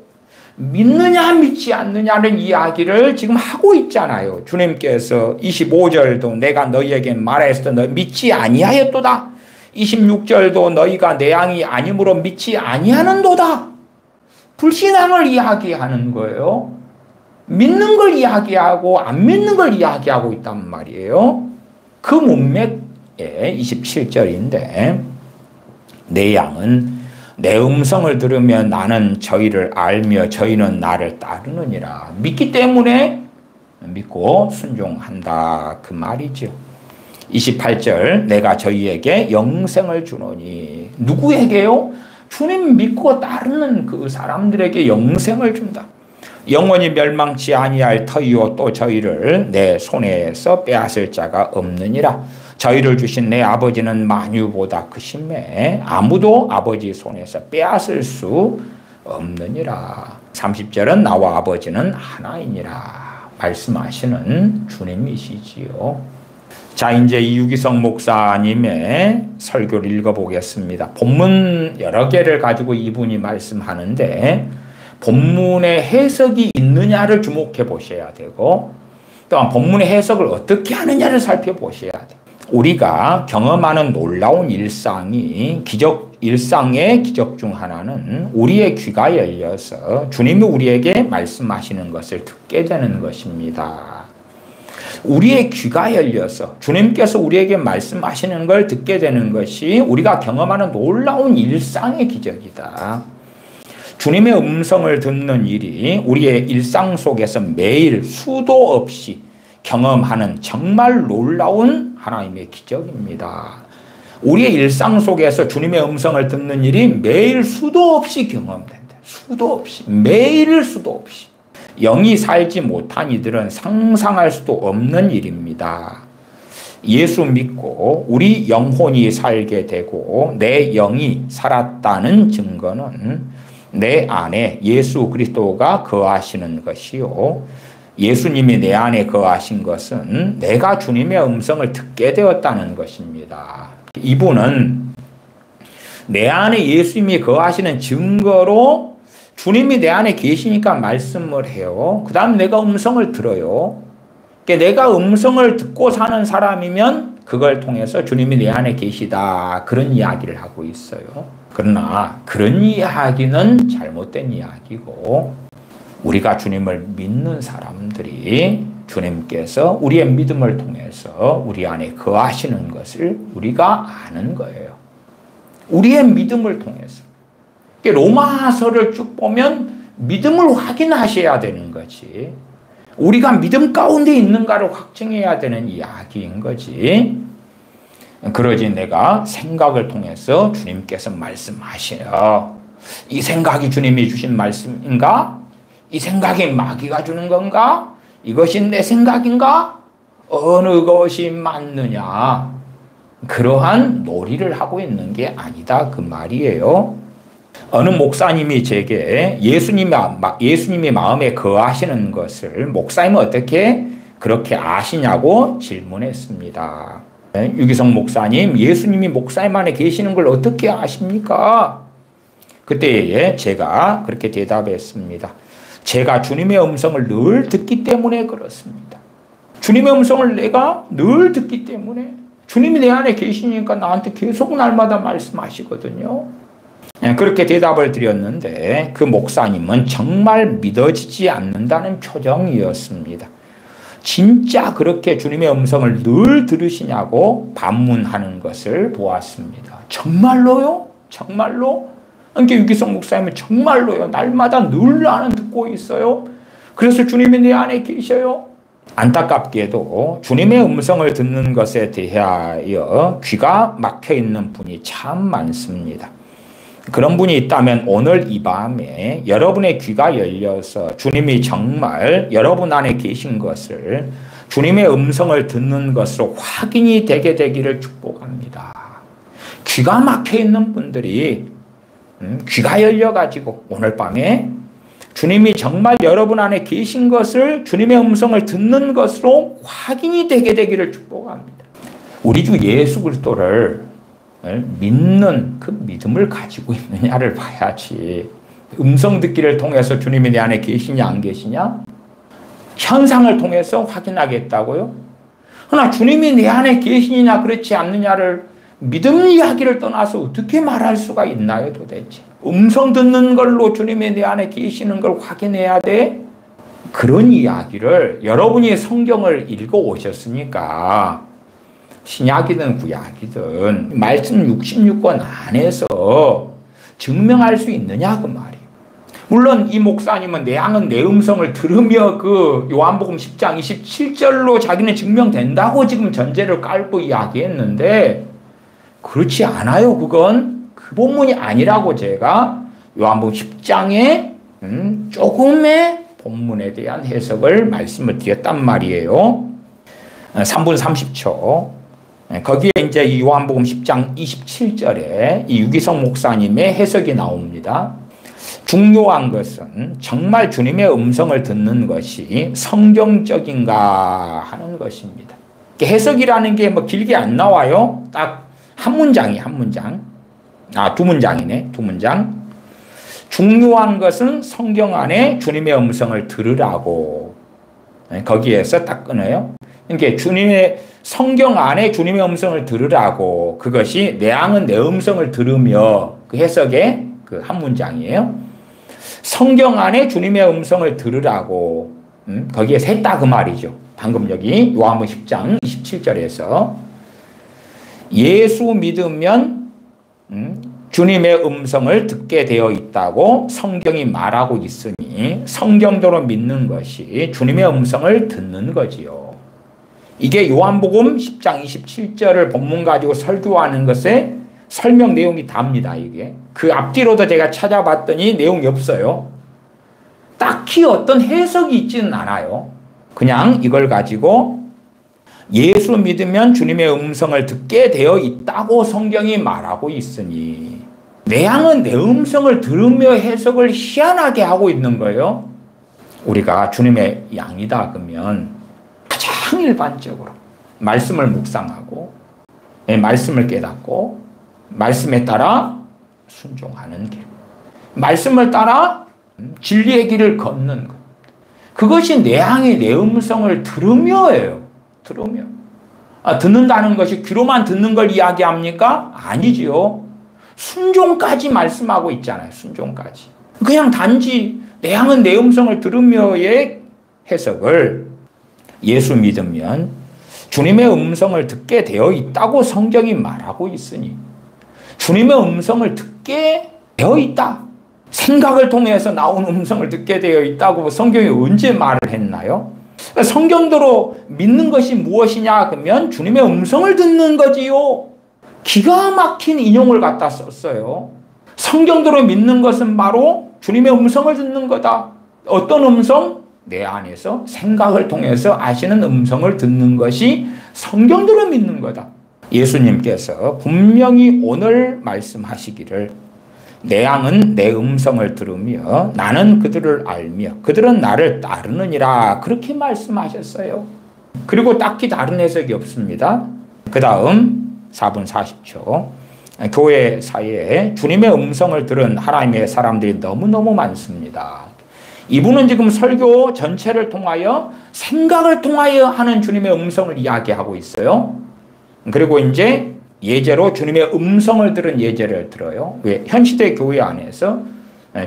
믿느냐 믿지 않느냐는 이야기를 지금 하고 있잖아요. 주님께서 25절도 내가 너희에게 말하였을 때 믿지 아니하였도다. 26절도 너희가 내 양이 아니므로 믿지 아니하는도다. 불신앙을 이야기하는 거예요. 믿는 걸 이야기하고 안 믿는 걸 이야기하고 있단 말이에요. 그 문맥에 27절인데 내 양은 내 음성을 들으면 나는 저희를 알며 저희는 나를 따르느니라. 믿기 때문에 믿고 순종한다 그 말이죠. 28절 내가 저희에게 영생을 주노니. 누구에게요? 주님 믿고 따르는 그 사람들에게 영생을 준다. 영원히 멸망치 아니할 터이요 또 저희를 내 손에서 빼앗을 자가 없느니라. 저희를 주신 내 아버지는 만유보다 크심에 아무도 아버지 손에서 빼앗을 수 없느니라. 30절은 나와 아버지는 하나이니라 말씀하시는 주님이시지요. 자, 이제 이유기성 목사님의 설교를 읽어보겠습니다. 본문 여러 개를 가지고 이분이 말씀하는데 본문의 해석이 있느냐를 주목해 보셔야 되고 또한 본문의 해석을 어떻게 하느냐를 살펴보셔야 돼요. 우리가 경험하는 놀라운 일상의 기적 중 하나는 우리의 귀가 열려서 주님이 우리에게 말씀하시는 것을 듣게 되는 것입니다. 우리의 귀가 열려서 주님께서 우리에게 말씀하시는 걸 듣게 되는 것이 우리가 경험하는 놀라운 일상의 기적이다. 주님의 음성을 듣는 일이 우리의 일상 속에서 매일 수도 없이 경험하는 정말 놀라운 하나님의 기적입니다. 우리의 일상 속에서 주님의 음성을 듣는 일이 매일 수도 없이 경험된다. 수도 없이. 매일 수도 없이. 영이 살지 못한 이들은 상상할 수도 없는 일입니다. 예수 믿고 우리 영혼이 살게 되고 내 영이 살았다는 증거는 내 안에 예수 그리스도가 거하시는 것이요. 예수님이 내 안에 거하신 것은 내가 주님의 음성을 듣게 되었다는 것입니다. 이분은 내 안에 예수님이 거하시는 증거로 주님이 내 안에 계시니까 말씀을 해요. 그 다음 내가 음성을 들어요. 내가 음성을 듣고 사는 사람이면 그걸 통해서 주님이 내 안에 계시다. 그런 이야기를 하고 있어요. 그러나 그런 이야기는 잘못된 이야기고 우리가 주님을 믿는 사람들이 주님께서 우리의 믿음을 통해서 우리 안에 거하시는 것을 우리가 아는 거예요. 우리의 믿음을 통해서. 로마서를 쭉 보면 믿음을 확인하셔야 되는 거지. 우리가 믿음 가운데 있는가를 확증해야 되는 이야기인 거지. 그러지 내가 생각을 통해서 주님께서 말씀하셔요. 이 생각이 주님이 주신 말씀인가? 이 생각이 마귀가 주는 건가? 이것이 내 생각인가? 어느 것이 맞느냐? 그러한 놀이를 하고 있는 게 아니다 그 말이에요. 어느 목사님이 제게 예수님이 마음에 거하시는 것을 목사님은 어떻게 그렇게 아시냐고 질문했습니다. 유기성 목사님, 예수님이 목사님 안에 계시는 걸 어떻게 아십니까? 그때에 제가 그렇게 대답했습니다. 제가 주님의 음성을 늘 듣기 때문에 그렇습니다. 주님의 음성을 내가 늘 듣기 때문에 주님이 내 안에 계시니까 나한테 계속 날마다 말씀하시거든요. 그렇게 대답을 드렸는데 그 목사님은 정말 믿어지지 않는다는 표정이었습니다. 진짜 그렇게 주님의 음성을 늘 들으시냐고 반문하는 것을 보았습니다. 정말로요? 정말로? 그러니까 유기성 목사님은 정말로요? 날마다 늘 나는 듣고 있어요? 그래서 주님이 내 안에 계셔요? 안타깝게도 주님의 음성을 듣는 것에 대하여 귀가 막혀 있는 분이 참 많습니다. 그런 분이 있다면 오늘 이 밤에 여러분의 귀가 열려서 주님이 정말 여러분 안에 계신 것을, 주님의 음성을 듣는 것으로 확인이 되게 되기를 축복합니다. 귀가 막혀 있는 분들이 귀가 열려가지고 오늘 밤에 주님이 정말 여러분 안에 계신 것을, 주님의 음성을 듣는 것으로 확인이 되게 되기를 축복합니다. 우리 주 예수 그리스도를 믿는 그 믿음을 가지고 있느냐를 봐야지. 음성 듣기를 통해서 주님이 내 안에 계시냐 안 계시냐? 현상을 통해서 확인하겠다고요? 그러나 주님이 내 안에 계시느냐 그렇지 않느냐를 믿음 이야기를 떠나서 어떻게 말할 수가 있나요 도대체? 음성 듣는 걸로 주님이 내 안에 계시는 걸 확인해야 돼? 그런 이야기를 여러분이 성경을 읽어 오셨으니까 신약이든 구약이든 말씀 66권 안에서 증명할 수 있느냐 그 말이에요. 물론 이 목사님은 내 양은 내 음성을 들으며 그 요한복음 10장 27절로 자기는 증명된다고 지금 전제를 깔고 이야기했는데 그렇지 않아요. 그건 그 본문이 아니라고 제가 요한복음 10장에 조금의 본문에 대한 해석을 말씀을 드렸단 말이에요. 3분 30초. 거기에 이제 이 요한복음 10장 27절에 이 유기성 목사님의 해석이 나옵니다. 중요한 것은 정말 주님의 음성을 듣는 것이 성경적인가 하는 것입니다. 해석이라는 게 뭐 길게 안 나와요. 딱 한 문장이 한 문장. 두 문장이네. 두 문장. 중요한 것은 성경 안에 주님의 음성을 들으라고. 거기에서 딱 끊어요. 그러니까 주님의 성경 안에 주님의 음성을 들으라고. 그것이 내 양은 내 음성을 들으며 그 해석의 그 한 문장이에요. 성경 안에 주님의 음성을 들으라고. 거기에 셋다 그 말이죠. 방금 여기 요한복음 10장 27절에서 예수 믿으면 주님의 음성을 듣게 되어 있다고 성경이 말하고 있으니 성경대로 믿는 것이 주님의 음성을 듣는 거지요. 이게 요한복음 10장 27절을 본문 가지고 설교하는 것에 설명 내용이 답니다. 이게 그 앞뒤로도 제가 찾아봤더니 내용이 없어요. 딱히 어떤 해석이 있지는 않아요. 그냥 이걸 가지고 예수 믿으면 주님의 음성을 듣게 되어 있다고 성경이 말하고 있으니 내 양은 내 음성을 들으며 해석을 희한하게 하고 있는 거예요. 우리가 주님의 양이다 그러면 가장 일반적으로 말씀을 묵상하고 말씀을 깨닫고 말씀에 따라 순종하는 길, 말씀을 따라 진리의 길을 걷는 것, 그것이 내 양이 내 음성을 들으며예요. 들으며. 듣는다는 것이 귀로만 듣는 걸 이야기합니까? 아니지요. 순종까지 말씀하고 있잖아요. 순종까지. 그냥 단지 내 양은 내 음성을 들으며의 해석을 예수 믿으면 주님의 음성을 듣게 되어 있다고 성경이 말하고 있으니 주님의 음성을 듣게 되어 있다. 생각을 통해서 나온 음성을 듣게 되어 있다고 성경이 언제 말을 했나요? 성경대로 믿는 것이 무엇이냐 그러면 주님의 음성을 듣는 거지요. 기가 막힌 인용을 갖다 썼어요. 성경대로 믿는 것은 바로 주님의 음성을 듣는 거다. 어떤 음성? 내 안에서 생각을 통해서 아시는 음성을 듣는 것이 성경대로 믿는 거다. 예수님께서 분명히 오늘 말씀하시기를 내 양은 내 음성을 들으며 나는 그들을 알며 그들은 나를 따르느니라 그렇게 말씀하셨어요. 그리고 딱히 다른 해석이 없습니다. 그 다음 4분 40초. 교회 사이에 주님의 음성을 들은 하나님의 사람들이 너무너무 많습니다. 이분은 지금 설교 전체를 통하여 생각을 통하여 하는 주님의 음성을 이야기하고 있어요. 그리고 이제 예제로 주님의 음성을 들은 예제를 들어요. 왜? 현시대 교회 안에서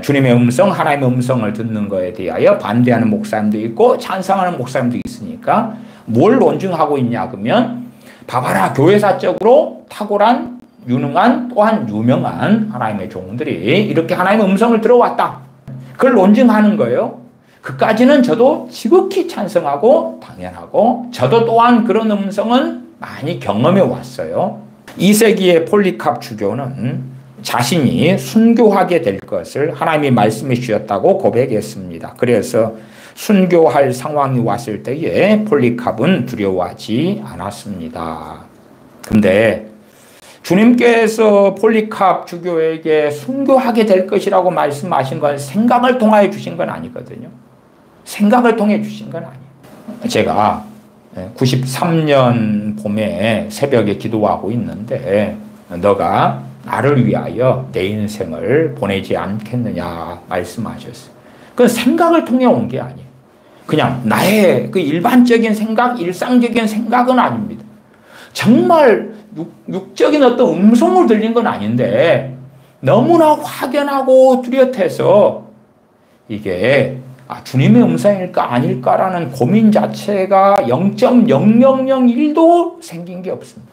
주님의 음성, 하나님의 음성을 듣는 것에 대하여 반대하는 목사님도 있고 찬성하는 목사님도 있으니까 뭘 논증하고 있냐 그러면 봐봐라, 교회사적으로 탁월한 유능한 또한 유명한 하나님의 종들이 이렇게 하나님의 음성을 들어왔다. 그걸 논증하는 거예요. 그까지는 저도 지극히 찬성하고 당연하고 저도 또한 그런 음성은 많이 경험해 왔어요. 2세기의 폴리캅 주교는 자신이 순교하게 될 것을 하나님이 말씀해 주셨다고 고백했습니다. 그래서 순교할 상황이 왔을 때에 폴리캅은 두려워하지 않았습니다. 근데 주님께서 폴리캅 주교에게 순교하게 될 것이라고 말씀하신 건 생각을 통하여 주신 건 아니거든요. 생각을 통해 주신 건 아니에요. 제가 93년 봄에 새벽에 기도하고 있는데 너가 나를 위하여 내 인생을 보내지 않겠느냐 말씀하셨어요. 그건 생각을 통해 온 게 아니에요. 그냥 나의 그 일반적인 생각, 일상적인 생각은 아닙니다. 정말 육적인 어떤 음성을 들린 건 아닌데 너무나 확연하고 뚜렷해서 이게 주님의 음성일까 아닐까라는 고민 자체가 0.0001도 생긴 게 없습니다.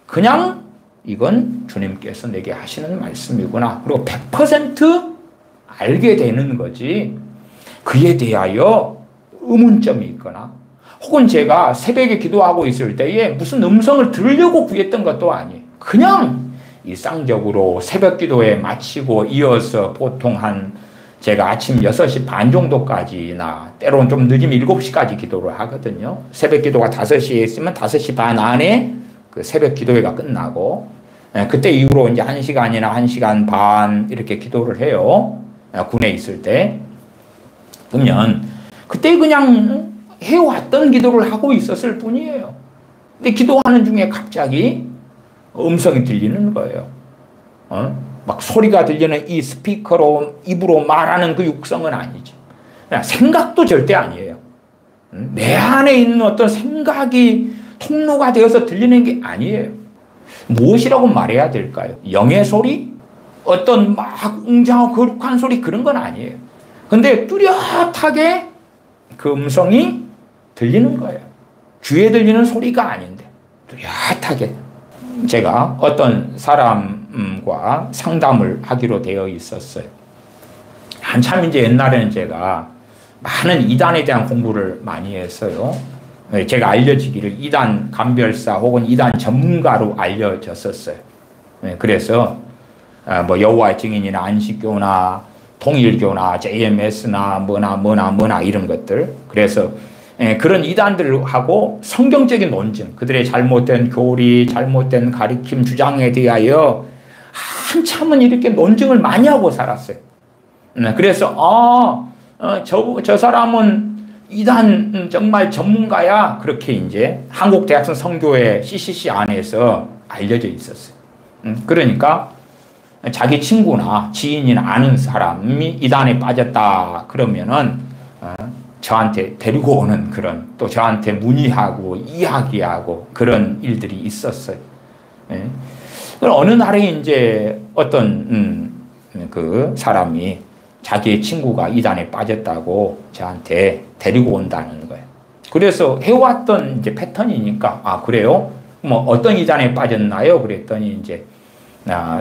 그냥 이건 주님께서 내게 하시는 말씀이구나. 그리고 100% 알게 되는 거지 그에 대하여 의문점이 있거나 혹은 제가 새벽에 기도하고 있을 때에 무슨 음성을 들으려고 구했던 것도 아니에요. 그냥 일상적으로 새벽 기도에 마치고 이어서 보통 제가 아침 6시 반 정도까지나 때로는 좀 늦으면 7시까지 기도를 하거든요. 새벽 기도가 5시에 있으면 5시 반 안에 그 새벽 기도회가 끝나고 그때 이후로 이제 1시간이나 1시간 반 이렇게 기도를 해요. 군에 있을 때. 그러면 그때 그냥 해왔던 기도를 하고 있었을 뿐이에요. 근데 기도하는 중에 갑자기 음성이 들리는 거예요. 막 소리가 들리는 이 스피커로 입으로 말하는 그 육성은 아니죠. 그냥 생각도 절대 아니에요. 내 안에 있는 어떤 생각이 통로가 되어서 들리는 게 아니에요. 무엇이라고 말해야 될까요? 영의 소리? 어떤 막 웅장하고 거룩한 소리 그런 건 아니에요. 근데 뚜렷하게 그 음성이 들리는 거예요. 귀에 들리는 소리가 아닌데 뚜렷하게. 제가 어떤 사람과 상담을 하기로 되어 있었어요. 한참 이제 옛날에는 제가 많은 이단에 대한 공부를 많이 했어요. 제가 알려지기를 이단 감별사 혹은 이단 전문가로 알려졌었어요. 그래서 뭐 여호와의 증인이나 안식교나 통일교나 JMS나 뭐나 이런 것들. 그래서 그런 이단들하고 성경적인 논증, 그들의 잘못된 교리, 잘못된 가리킴, 주장에 대하여 한참은 이렇게 논증을 많이 하고 살았어요. 그래서 저 사람은 이단 정말 전문가야. 그렇게 이제 한국대학생 선교회 CCC 안에서 알려져 있었어요. 그러니까 자기 친구나 지인이나 아는 사람이 이단에 빠졌다 그러면은 저한테 데리고 오는 그런, 또 저한테 문의하고 이야기하고 그런 일들이 있었어요. 어느 날에 이제 어떤 그 사람이 자기의 친구가 이단에 빠졌다고 저한테 데리고 온다는 거예요. 그래서 해왔던 이제 패턴이니까, 그래요? 뭐 어떤 이단에 빠졌나요? 그랬더니 이제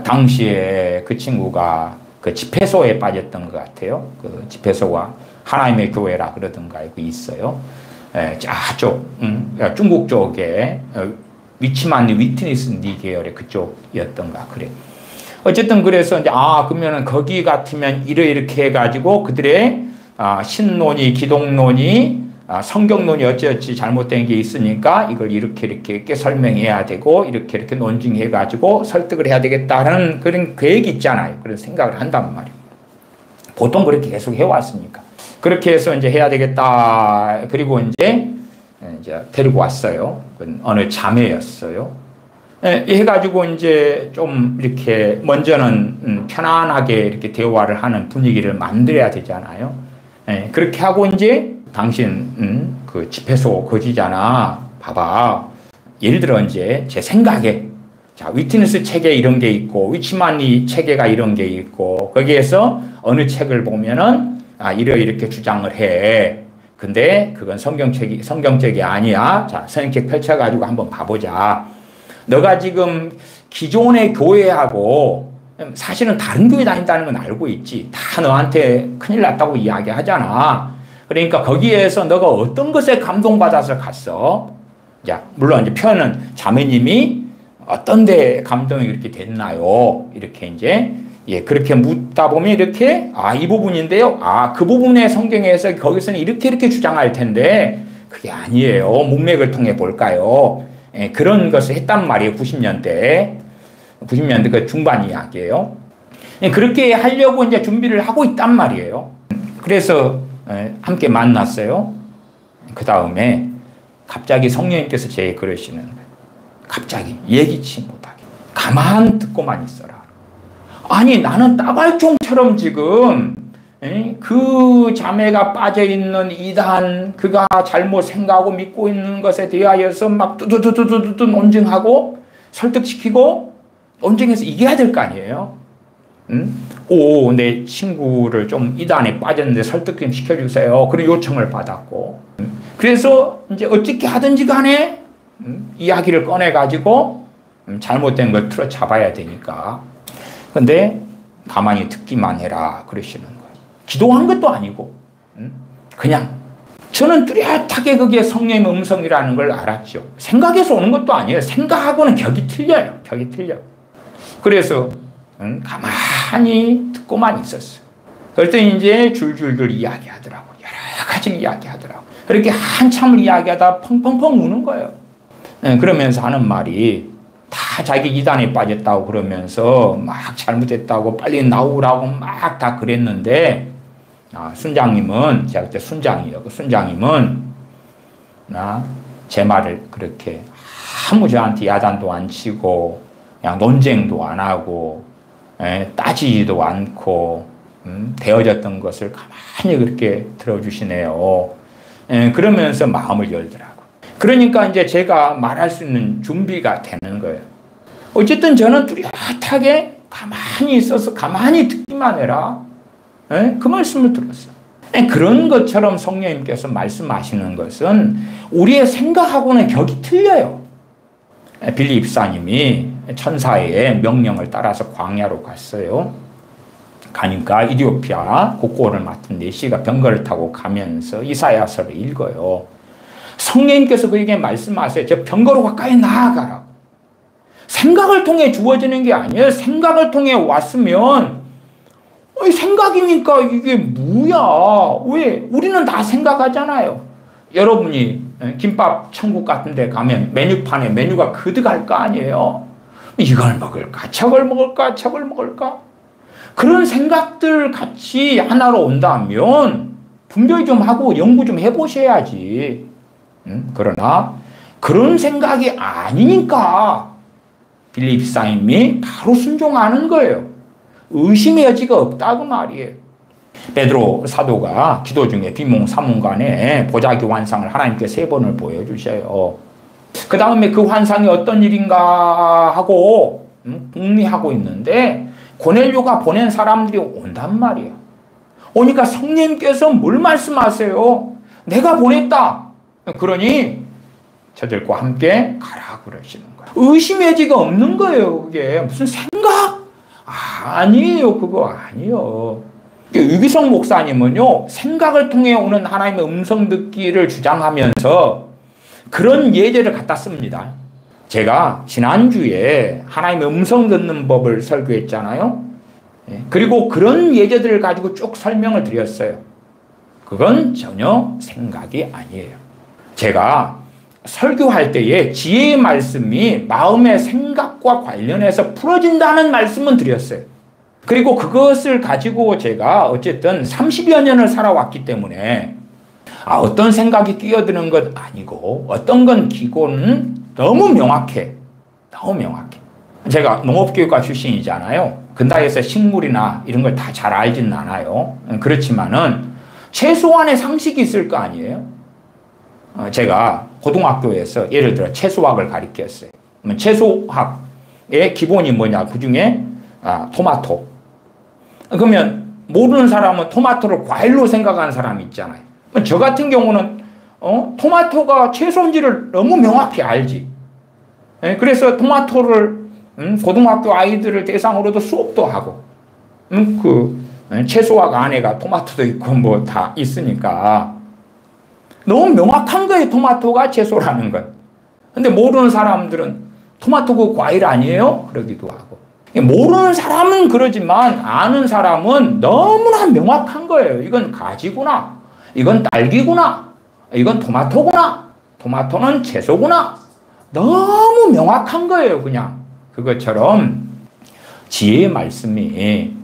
당시에 그 친구가 그 집회소에 빠졌던 것 같아요. 그 집회소가 하나님의 교회라 그러던가 있어요. 저쪽 중국 쪽에 위치만 위트니스 니 계열의 그쪽이었던가 그래. 어쨌든 그래서 이제 그러면은 거기 같으면 이렇게 해가지고 그들의 신론이, 기독론이, 성경론이 어찌어찌 잘못된 게 있으니까 이걸 이렇게 설명해야 되고 이렇게 논증해가지고 설득을 해야 되겠다는 그런 계획이 있잖아요. 그런 생각을 한단 말이에요. 보통 그렇게 계속 해왔으니까. 그렇게 해서 이제 해야 되겠다. 그리고 이제 이제 데리고 왔어요. 어느 자매였어요. 해가지고 이제 좀 이렇게 먼저는 편안하게 이렇게 대화를 하는 분위기를 만들어야 되잖아요. 그렇게 하고 이제 당신 그 집회소 거지잖아. 봐봐. 예를 들어 이제 제 생각에 자 위트니스 체계 이런 게 있고 위치만리 체계가 이런 게 있고 거기에서 어느 책을 보면은 이렇게 주장을 해. 근데 그건 성경책이 아니야. 자 성경책 펼쳐가지고 한번 봐보자. 너가 지금 기존의 교회하고 사실은 다른 교회 다닌다는 건 알고 있지. 다 너한테 큰일 났다고 이야기하잖아. 그러니까 거기에서 너가 어떤 것에 감동받아서 갔어? 자, 물론 이제 표현은 자매님이 어떤 데 감동이 그렇게 됐나요? 이렇게 이제 그렇게 묻다 보면 이렇게 이 부분인데요. 그 부분의 성경에서 거기서는 이렇게 주장할 텐데 그게 아니에요. 문맥을 통해 볼까요? 그런 것을 했단 말이에요. 90년대 그 중반 이야기예요. 그렇게 하려고 이제 준비를 하고 있단 말이에요. 그래서 함께 만났어요. 그 다음에 갑자기 성령님께서 제게 그러시는 거예요. 갑자기 예기치 못하게 가만 듣고만 있어라. 아니 나는 따발총처럼 지금 그 자매가 빠져있는 이단 그가 잘못 생각하고 믿고 있는 것에 대하여서 막 뚜두두두두두 논증하고 설득시키고 논쟁해서 이겨야 될 거 아니에요. 내 친구를 좀 이단에 빠졌는데 설득 좀 시켜주세요. 그런 요청을 받았고 그래서 이제 어떻게 하든지 간에 이야기를 꺼내가지고 잘못된 걸 틀어 잡아야 되니까 근데 가만히 듣기만 해라 그러시는 거예요. 기도한 것도 아니고 그냥 저는 뚜렷하게 그게 성령의 음성이라는 걸 알았죠. 생각에서 오는 것도 아니에요. 생각하고는 격이 틀려요. 격이 틀려. 그래서 가만히 듣고만 있었어요. 그랬더니 이제 줄줄줄 이야기하더라고. 여러 가지 이야기하더라고. 그렇게 한참을 이야기하다 펑펑펑 우는 거예요. 그러면서 하는 말이 다 자기 이단에 빠졌다고 그러면서 막 잘못했다고 빨리 나오라고 막 다 그랬는데 순장님은 제가 그때 순장이에요. 그 순장님은 제 말을 그렇게 아무 저한테 야단도 안 치고 그냥 논쟁도 안 하고 따지지도 않고 되어졌던 것을 가만히 그렇게 들어주시네요. 그러면서 마음을 열더라고. 그러니까 이제 제가 말할 수 있는 준비가 되는 거예요. 어쨌든 저는 뚜렷하게 가만히 있어서 가만히 듣기만 해라. 그 말씀을 들었어요. 그런 것처럼 성령님께서 말씀하시는 것은 우리의 생각하고는 격이 틀려요. 빌리 입사님이 천사의 명령을 따라서 광야로 갔어요. 가니까 이디오피아 국고를 맡은 내시가 병거를 타고 가면서 이사야서를 읽어요. 성령님께서 그에게 말씀하세요. 저 병거로 가까이 나아가라. 생각을 통해 주어지는 게 아니에요. 생각을 통해 왔으면 생각이니까 이게 뭐야. 왜? 우리는 다 생각하잖아요. 여러분이 김밥 천국 같은 데 가면 메뉴판에 메뉴가 그득할 거 아니에요. 이걸 먹을까? 저걸 먹을까? 저걸 먹을까? 그런 생각들 같이 하나로 온다면 분별이 좀 하고 연구 좀 해보셔야지. 그러나 그런 생각이 아니니까 빌리 입사님이 바로 순종하는 거예요. 의심의 여지가 없다고 말이에요. 베드로 사도가 기도 중에 비몽사몽간에 보자기 환상을 하나님께 3번을 보여주셔요. 그 다음에 그 환상이 어떤 일인가 하고 궁리하고 있는데 고넬료가 보낸 사람들이 온단 말이에요. 오니까 성령님께서 뭘 말씀하세요? 내가 보냈다. 그러니 저들과 함께 가라 그러시는 거예요. 의심의 여지가 없는 거예요. 그게 무슨 생각? 아니에요. 그거 아니에요. 유기성 목사님은요, 생각을 통해 오는 하나님의 음성 듣기를 주장하면서 그런 예제를 갖다 씁니다. 제가 지난주에 하나님의 음성 듣는 법을 설교했잖아요. 그리고 그런 예제들을 가지고 쭉 설명을 드렸어요. 그건 전혀 생각이 아니에요. 제가 설교할 때에 지혜의 말씀이 마음의 생각과 관련해서 풀어진다는 말씀은 드렸어요. 그리고 그것을 가지고 제가 어쨌든 30여 년을 살아왔기 때문에 어떤 생각이 끼어드는 것 아니고 어떤 건 기고는 너무 명확해. 너무 명확해. 제가 농업교육과 출신이잖아요. 근다해서 식물이나 이런 걸 다 잘 알지는 않아요. 그렇지만은 최소한의 상식이 있을 거 아니에요. 제가 고등학교에서 예를 들어 채소학을 가르쳤어요. 채소학의 기본이 뭐냐? 그 중에 토마토. 그러면 모르는 사람은 토마토를 과일로 생각하는 사람이 있잖아요. 저 같은 경우는 토마토가 채소인지를 너무 명확히 알지. 그래서 토마토를 고등학교 아이들을 대상으로도 수업도 하고 그 채소학 안에가 토마토도 있고 뭐 다 있으니까 너무 명확한 거예요. 토마토가 채소라는 건. 근데 모르는 사람들은 토마토 그 과일 아니에요? 그러기도 하고. 모르는 사람은 그러지만 아는 사람은 너무나 명확한 거예요. 이건 가지구나. 이건 딸기구나. 이건 토마토구나. 토마토는 채소구나. 너무 명확한 거예요. 그냥 그것처럼 지혜의 말씀이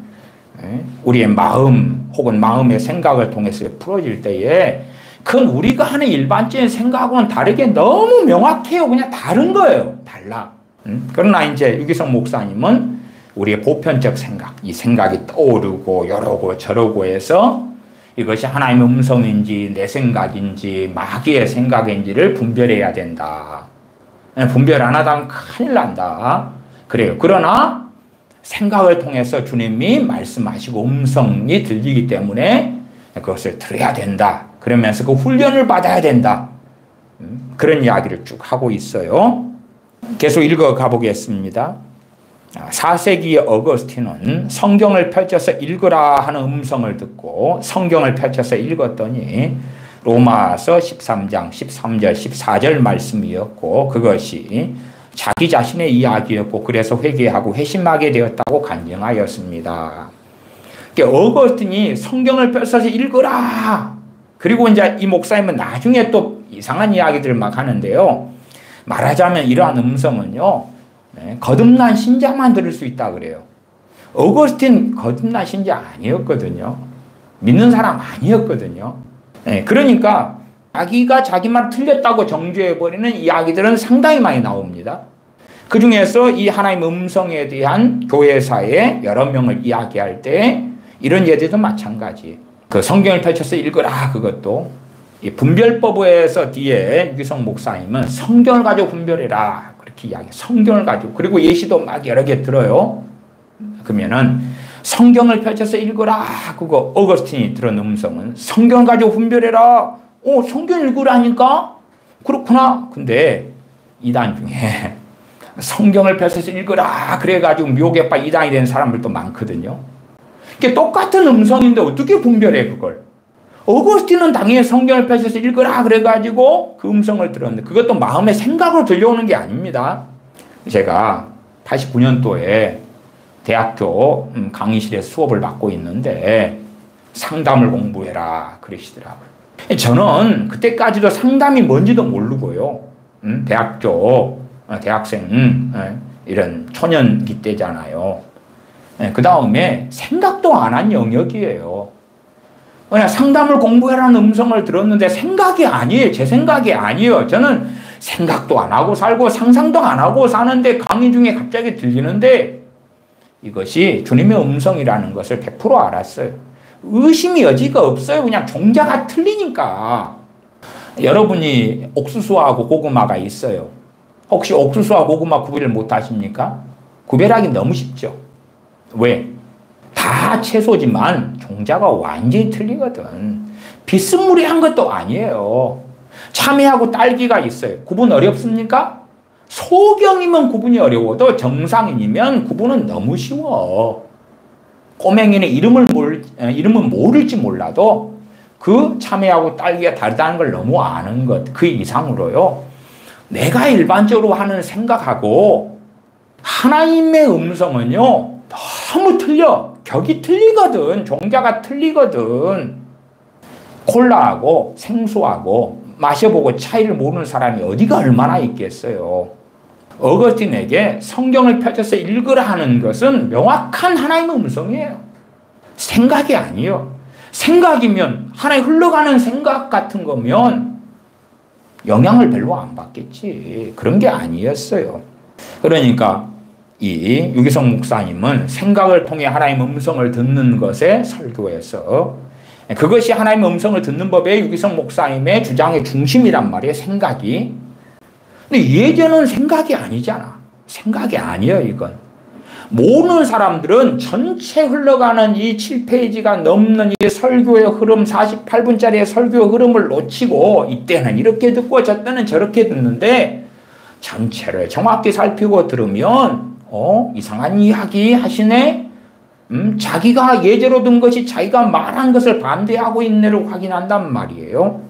우리의 마음 혹은 마음의 생각을 통해서 풀어질 때에 그건 우리가 하는 일반적인 생각과는 다르게 너무 명확해요. 그냥 다른 거예요. 달라. 그러나 이제 유기성 목사님은 우리의 보편적 생각, 이 생각이 떠오르고 이러고 저러고 해서 이것이 하나님의 음성인지 내 생각인지 마귀의 생각인지를 분별해야 된다. 분별 안 하다면 큰일 난다. 그래요. 그러나 생각을 통해서 주님이 말씀하시고 음성이 들리기 때문에 그것을 들어야 된다. 그러면서 그 훈련을 받아야 된다. 그런 이야기를 쭉 하고 있어요. 계속 읽어가 보겠습니다. 4세기의 어거스틴은 성경을 펼쳐서 읽으라 하는 음성을 듣고 성경을 펼쳐서 읽었더니 로마서 13장 13절 14절 말씀이었고 그것이 자기 자신의 이야기였고 그래서 회개하고 회심하게 되었다고 간증하였습니다. 어거스틴이 성경을 펼쳐서 읽으라. 그리고 이제 이 목사님은 나중에 또 이상한 이야기들을 막 하는데요. 말하자면 이러한 음성은요. 거듭난 신자만 들을 수 있다 그래요. 어거스틴 거듭난 신자 아니었거든요. 믿는 사람 아니었거든요. 그러니까 자기가 자기 말 틀렸다고 정죄해버리는 이야기들은 상당히 많이 나옵니다. 그 중에서 이 하나님의 음성에 대한 교회사에 여러 명을 이야기할 때 이런 예들도 마찬가지. 그 성경을 펼쳐서 읽으라 그것도 이 분별법에서 뒤에 유기성 목사님은 성경을 가지고 분별해라 그렇게 이야기해요. 성경을 가지고 그리고 예시도 막 여러 개 들어요. 그러면은 성경을 펼쳐서 읽으라 그거 어거스틴이 들은 음성은 성경을 가지고 분별해라. 성경 읽으라니까? 그렇구나. 근데 이단 중에 성경을 펼쳐서 읽으라 그래가지고 묘개파 이단이 된 사람들도 많거든요. 이게 똑같은 음성인데 어떻게 분별해 그걸? 어거스틴은 당연히 성경을 펼쳐서 읽으라 그래가지고 그 음성을 들었는데 그것도 마음의 생각으로 들려오는 게 아닙니다. 제가 89년도에 대학교 강의실에서 수업을 받고 있는데 상담을 공부해라 그러시더라고요. 저는 그때까지도 상담이 뭔지도 모르고요. 대학생 이런 초년기 때잖아요. 그 다음에 생각도 안 한 영역이에요. 그냥 상담을 공부해라는 음성을 들었는데 생각이 아니에요. 제 생각이 아니에요. 저는 생각도 안 하고 살고 상상도 안 하고 사는데 강의 중에 갑자기 들리는데 이것이 주님의 음성이라는 것을 100% 알았어요. 의심의 여지가 없어요. 그냥 종자가 틀리니까. 여러분이 옥수수하고 고구마가 있어요. 혹시 옥수수와 고구마 구별을 못 하십니까? 구별하기 너무 쉽죠. 왜? 다 채소지만 종자가 완전히 틀리거든. 비스무리한 것도 아니에요. 참외하고 딸기가 있어요. 구분 어렵습니까? 소경이면 구분이 어려워도 정상인이면 구분은 너무 쉬워. 꼬맹이는 이름은 모를지 몰라도 그 참외하고 딸기가 다르다는 걸 너무 아는 것, 그 이상으로요. 내가 일반적으로 하는 생각하고 하나님의 음성은요, 너무 틀려. 격이 틀리거든. 종자가 틀리거든. 콜라하고 생수하고 마셔보고 차이를 모르는 사람이 어디가 얼마나 있겠어요. 어거스틴에게 성경을 펼쳐서 읽으라 하는 것은 명확한 하나님의 음성이에요. 생각이 아니에요. 생각이면, 하나의 흘러가는 생각 같은 거면 영향을 별로 안 받겠지. 그런 게 아니었어요. 그러니까 이 유기성 목사님은 생각을 통해 하나님의 음성을 듣는 것에 설교해서 그것이 하나님의 음성을 듣는 법에 유기성 목사님의 주장의 중심이란 말이에요. 생각이. 근데 예전은 생각이 아니잖아. 생각이 아니에요, 이건. 모르는 사람들은 전체 흘러가는 이 7페이지가 넘는 이 설교의 흐름, 48분짜리의 설교의 흐름을 놓치고 이때는 이렇게 듣고 저때는 저렇게 듣는데 전체를 정확히 살피고 들으면 이상한 이야기 하시네? 자기가 예제로 든 것이 자기가 말한 것을 반대하고 있네를 확인한단 말이에요.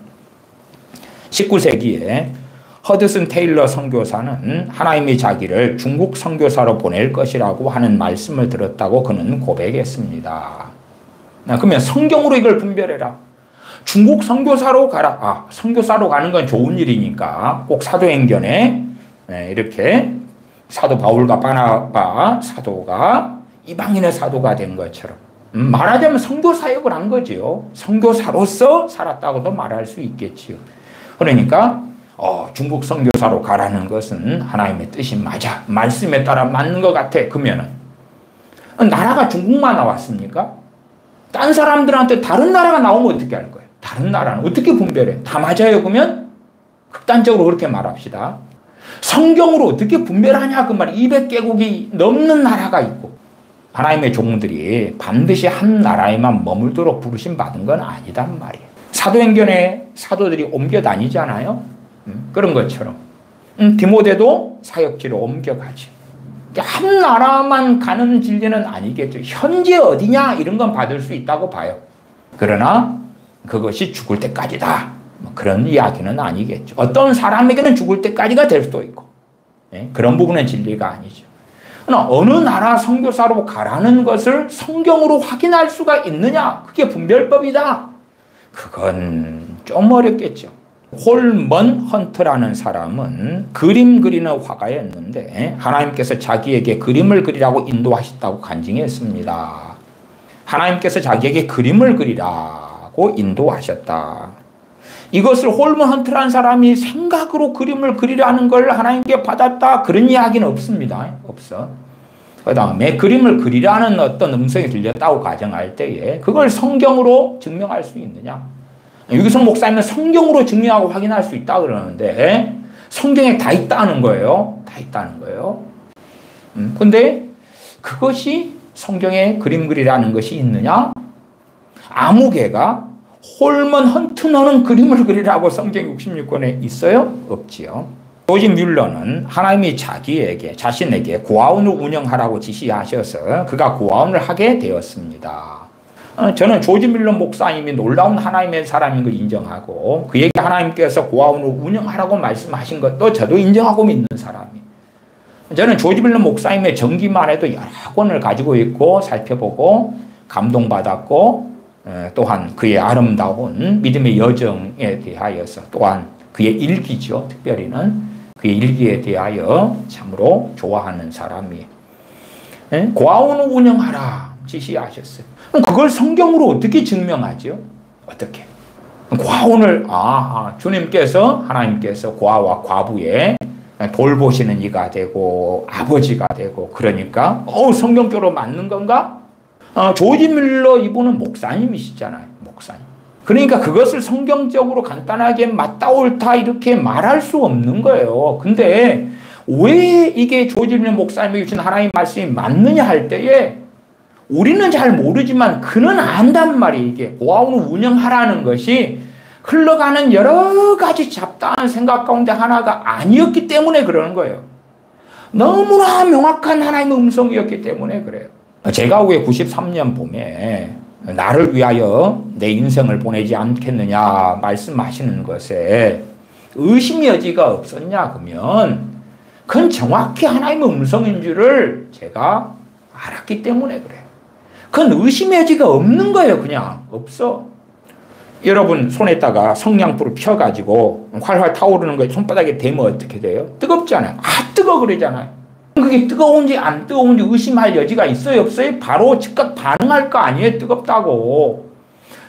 19세기에 허드슨 테일러 선교사는 하나님이 자기를 중국 선교사로 보낼 것이라고 하는 말씀을 들었다고 그는 고백했습니다. 그러면 성경으로 이걸 분별해라. 중국 선교사로 가라. 선교사로 가는 건 좋은 일이니까 꼭 사도행전에 이렇게 사도 바울과 바나바 사도가 이방인의 사도가 된 것처럼 말하자면 선교사역을 한 거지요. 선교사로서 살았다고도 말할 수 있겠지요. 그러니까 중국 선교사로 가라는 것은 하나님의 뜻이 맞아. 말씀에 따라 맞는 것 같아. 그러면은 나라가 중국만 나왔습니까? 딴 사람들한테 다른 나라가 나오면 어떻게 할 거예요? 다른 나라는 어떻게 분별해? 다 맞아요? 그러면 극단적으로 그렇게 말합시다. 성경으로 어떻게 분별하냐? 그 말 200개국이 넘는 나라가 있고 하나님의 종들이 반드시 한 나라에만 머물도록 부르심 받은 건 아니단 말이에요. 사도행전에 사도들이 옮겨 다니잖아요. 그런 것처럼 디모데도 사역지로 옮겨가지. 한 나라만 가는 진리는 아니겠죠. 현재 어디냐 이런 건 받을 수 있다고 봐요. 그러나 그것이 죽을 때까지다 그런 이야기는 아니겠죠. 어떤 사람에게는 죽을 때까지가 될 수도 있고 그런 부분은 진리가 아니죠. 그러나 어느 나라 선교사로 가라는 것을 성경으로 확인할 수가 있느냐? 그게 분별법이다. 그건 좀 어렵겠죠. 홀먼 헌트라는 사람은 그림 그리는 화가였는데 하나님께서 자기에게 그림을 그리라고 인도하셨다고 간증했습니다. 하나님께서 자기에게 그림을 그리라고 인도하셨다. 이것을 홀먼 헌트라는 사람이 생각으로 그림을 그리라는 걸 하나님께 받았다. 그런 이야기는 없습니다. 없어. 그 다음에 그림을 그리라는 어떤 음성이 들렸다고 가정할 때에 그걸 성경으로 증명할 수 있느냐? 유기성 목사님은 성경으로 증명하고 확인할 수 있다 그러는데 성경에 다 있다는 거예요. 다 있다는 거예요. 근데 그것이 성경에 그림 그리라는 것이 있느냐? 아무 개가 홀먼 헌트 너는 그림을 그리라고 성경 66권에 있어요? 없지요. 조지 뮬러는 하나님이 자신에게 고아원을 운영하라고 지시하셔서 그가 고아원을 하게 되었습니다. 저는 조지 뮬러 목사님이 놀라운 하나님의 사람인 걸 인정하고 그에게 하나님께서 고아원을 운영하라고 말씀하신 것도 저도 인정하고 믿는 사람이에요. 저는 조지 뮬러 목사님의 전기만 해도 여러 권을 가지고 있고 살펴보고 감동받았고 또한 그의 아름다운 믿음의 여정에 대하여서 또한 그의 일기죠. 특별히는 그의 일기에 대하여 참으로 좋아하는 사람이에요. 고아원을 운영하라 지시하셨어요. 그걸 성경으로 어떻게 증명하죠? 어떻게? 고아원을 주님께서 하나님께서 고아와 과부의 돌보시는 이가 되고 아버지가 되고 그러니까 성경적으로 맞는 건가? 조지 뮬러 이분은 목사님이시잖아요. 목사님. 그러니까 그것을 성경적으로 간단하게 맞다 옳다 이렇게 말할 수 없는 거예요. 근데 왜 이게 조지 뮬러 목사님이 주신 하나님의 말씀이 맞느냐 할 때에 우리는 잘 모르지만 그는 안단 말이에요. 이게 고아원을 운영하라는 것이 흘러가는 여러 가지 잡다한 생각 가운데 하나가 아니었기 때문에 그러는 거예요. 너무나 명확한 하나님의 음성이었기 때문에 그래요. 제가 후에 93년 봄에 나를 위하여 내 인생을 보내지 않겠느냐 말씀하시는 것에 의심의 여지가 없었냐 그러면 그건 정확히 하나님의 음성인 줄을 제가 알았기 때문에 그래요. 그건 의심의 여지가 없는 거예요. 그냥 없어. 여러분 손에다가 성냥불을 펴가지고 활활 타오르는 거 손바닥에 대면 어떻게 돼요? 뜨겁잖아요. 뜨거워 그러잖아요. 그게 뜨거운지 안 뜨거운지 의심할 여지가 있어요? 없어요? 바로 즉각 반응할 거 아니에요? 뜨겁다고.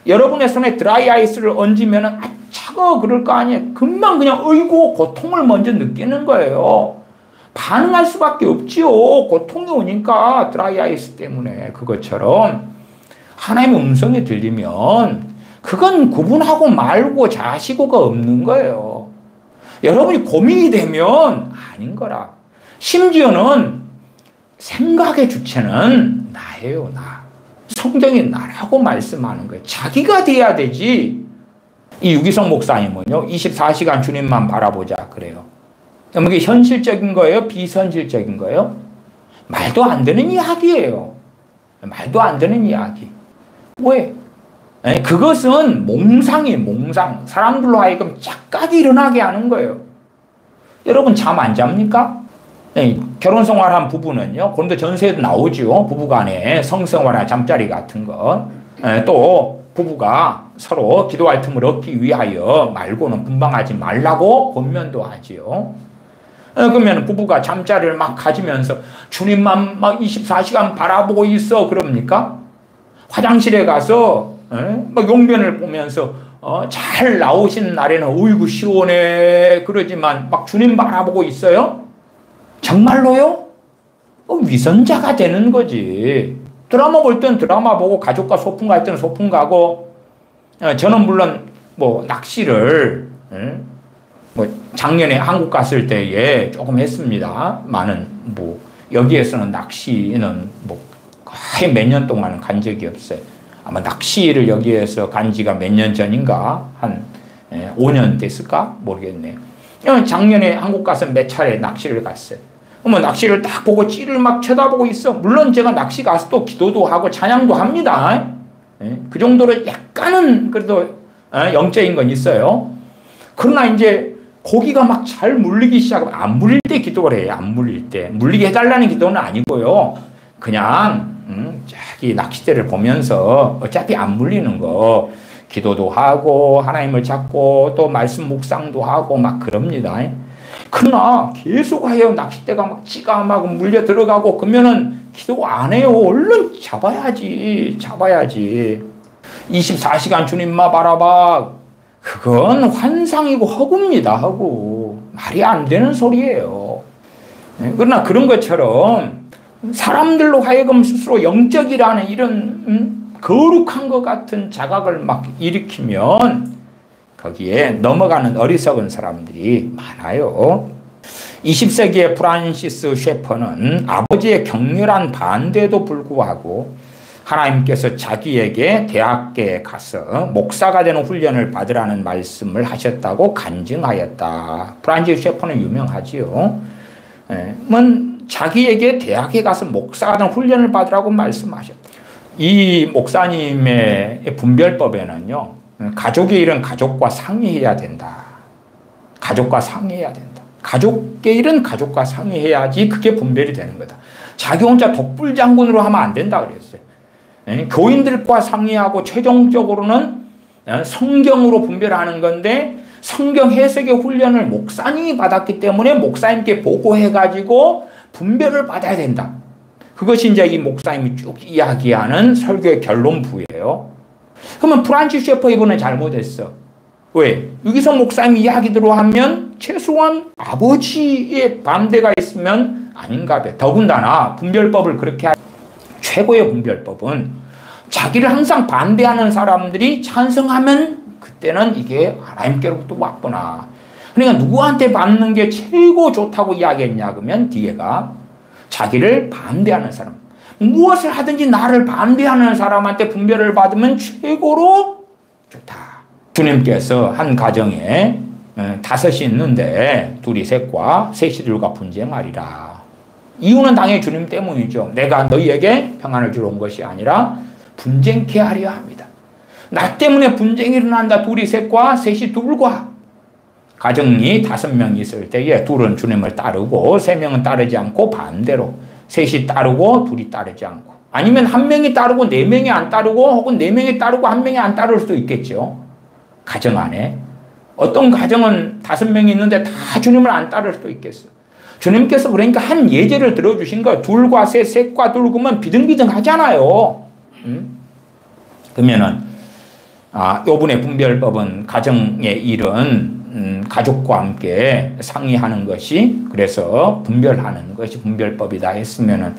여러분의 손에 드라이 아이스를 얹으면 아, 차가워 그럴 거 아니에요. 금방 그냥 어이구 고통을 먼저 느끼는 거예요. 반응할 수밖에 없지요. 고통이 오니까 드라이 아이스 때문에. 그것처럼 하나님의 음성이 들리면 그건 구분하고 말고 자시고가 없는 거예요. 여러분이 고민이 되면 아닌 거라. 심지어는 생각의 주체는 나예요, 나. 성경이 나라고 말씀하는 거예요. 자기가 돼야 되지. 이 유기성 목사님은요, 24시간 주님만 바라보자 그래요. 이게 현실적인 거예요? 비현실적인 거예요? 말도 안 되는 이야기예요. 말도 안 되는 이야기. 왜? 그것은 몽상이에요, 몽상. 사람들로 하여금 착각이 일어나게 하는 거예요. 여러분 잠 안 잡니까? 결혼 생활한 부부는요, 그런데 전세에도 나오죠. 부부간에 성생활이나 잠자리 같은 거. 또 부부가 서로 기도할 틈을 얻기 위하여 말고는 분방하지 말라고 권면도 하지요. 그러면 부부가 잠자리를 막 가지면서 주님만 막 24시간 바라보고 있어 그럽니까? 화장실에 가서 막 용변을 보면서 잘 나오신 날에는 어이구 시원해 그러지만 막 주님 바라보고 있어요? 정말로요? 위선자가 되는 거지. 드라마 볼 땐 드라마 보고 가족과 소풍 갈 때는 소풍 가고 저는 물론 뭐 낚시를 뭐 작년에 한국 갔을 때에 조금 했습니다. 많은 뭐 여기에서는 낚시는 뭐 거의 몇 년 동안은 간 적이 없어요. 아마 낚시를 여기에서 간 지가 몇 년 전인가 한 5년 됐을까 모르겠네요. 작년에 한국 가서 몇 차례 낚시를 갔어요. 그러면 낚시를 딱 보고 찌를 막 쳐다보고 있어. 물론 제가 낚시 가서 또 기도도 하고 찬양도 합니다. 그 정도로 약간은 그래도 영적인 건 있어요. 그러나 이제 고기가 막 잘 물리기 시작하면 안 물릴 때 기도를 해요. 안 물릴 때. 물리게 해달라는 기도는 아니고요. 그냥 자기 낚싯대를 보면서 어차피 안 물리는 거 기도도 하고 하나님을 찾고 또 말씀 묵상도 하고 막 그럽니다. 그러나 계속하여 낚싯대가 막 찌가 막 물려 들어가고 그러면은 기도 안 해요. 얼른 잡아야지. 24시간 주님만 바라봐. 그건 환상이고 허구입니다. 허구. 말이 안 되는 소리예요. 그러나 그런 것처럼 사람들로 하여금 스스로 영적이라는 이런 거룩한 것 같은 자각을 막 일으키면 거기에 넘어가는 어리석은 사람들이 많아요. 20세기의 프란시스 셰퍼는 아버지의 격렬한 반대에도 불구하고 하나님께서 자기에게 대학교에 가서 목사가 되는 훈련을 받으라는 말씀을 하셨다고 간증하였다. 프란시스 셰퍼는 유명하지요. 자기에게 대학에 가서 목사가 되는 훈련을 받으라고 말씀하셨다. 이 목사님의 분별법에는요, 가족의 일은 가족과 상의해야 된다. 가족과 상의해야 된다. 가족의 일은 가족과 상의해야지 그게 분별이 되는 거다. 자기 혼자 독불장군으로 하면 안 된다 그랬어요. 교인들과 상의하고 최종적으로는 성경으로 분별하는 건데 성경 해석의 훈련을 목사님이 받았기 때문에 목사님께 보고해가지고 분별을 받아야 된다. 그것이 이제 이 목사님이 쭉 이야기하는 설교의 결론부예요. 그러면 프란시스 셰퍼 이번에 잘못했어. 왜? 유기성 목사님 이야기대로 하면 최소한 아버지의 반대가 있으면 아닌가 봐. 더군다나 분별법을 그렇게 최고의 분별법은 자기를 항상 반대하는 사람들이 찬성하면 그때는 이게 하나님께로부터 왔구나. 그러니까 누구한테 받는 게 최고 좋다고 이야기했냐 그러면 뒤에가 자기를 반대하는 사람. 무엇을 하든지 나를 반대하는 사람한테 분별을 받으면 최고로 좋다. 주님께서 한 가정에 5이 있는데 둘이 셋과 셋이 둘과 분쟁하리라. 이유는 당연히 주님 때문이죠. 내가 너희에게 평안을 주러 온 것이 아니라 분쟁케 하려 합니다. 나 때문에 분쟁이 일어난다. 둘이 셋과 셋이 둘과. 가정이 5명이 있을 때에 둘은 주님을 따르고 3명은 따르지 않고 반대로 셋이 따르고 둘이 따르지 않고 아니면 1명이 따르고 4명이 안 따르고 혹은 4명이 따르고 1명이 안 따를 수도 있겠죠. 가정 안에. 어떤 가정은 5명이 있는데 다 주님을 안 따를 수도 있겠어. 주님께서 그러니까 한 예제를 들어주신 거 둘과 셋, 셋과 둘 그러면 비등비등하잖아요. 그러면은 요번에 분별법은 가정의 일은 가족과 함께 상의하는 것이, 그래서 분별하는 것이 분별법이다 했으면은,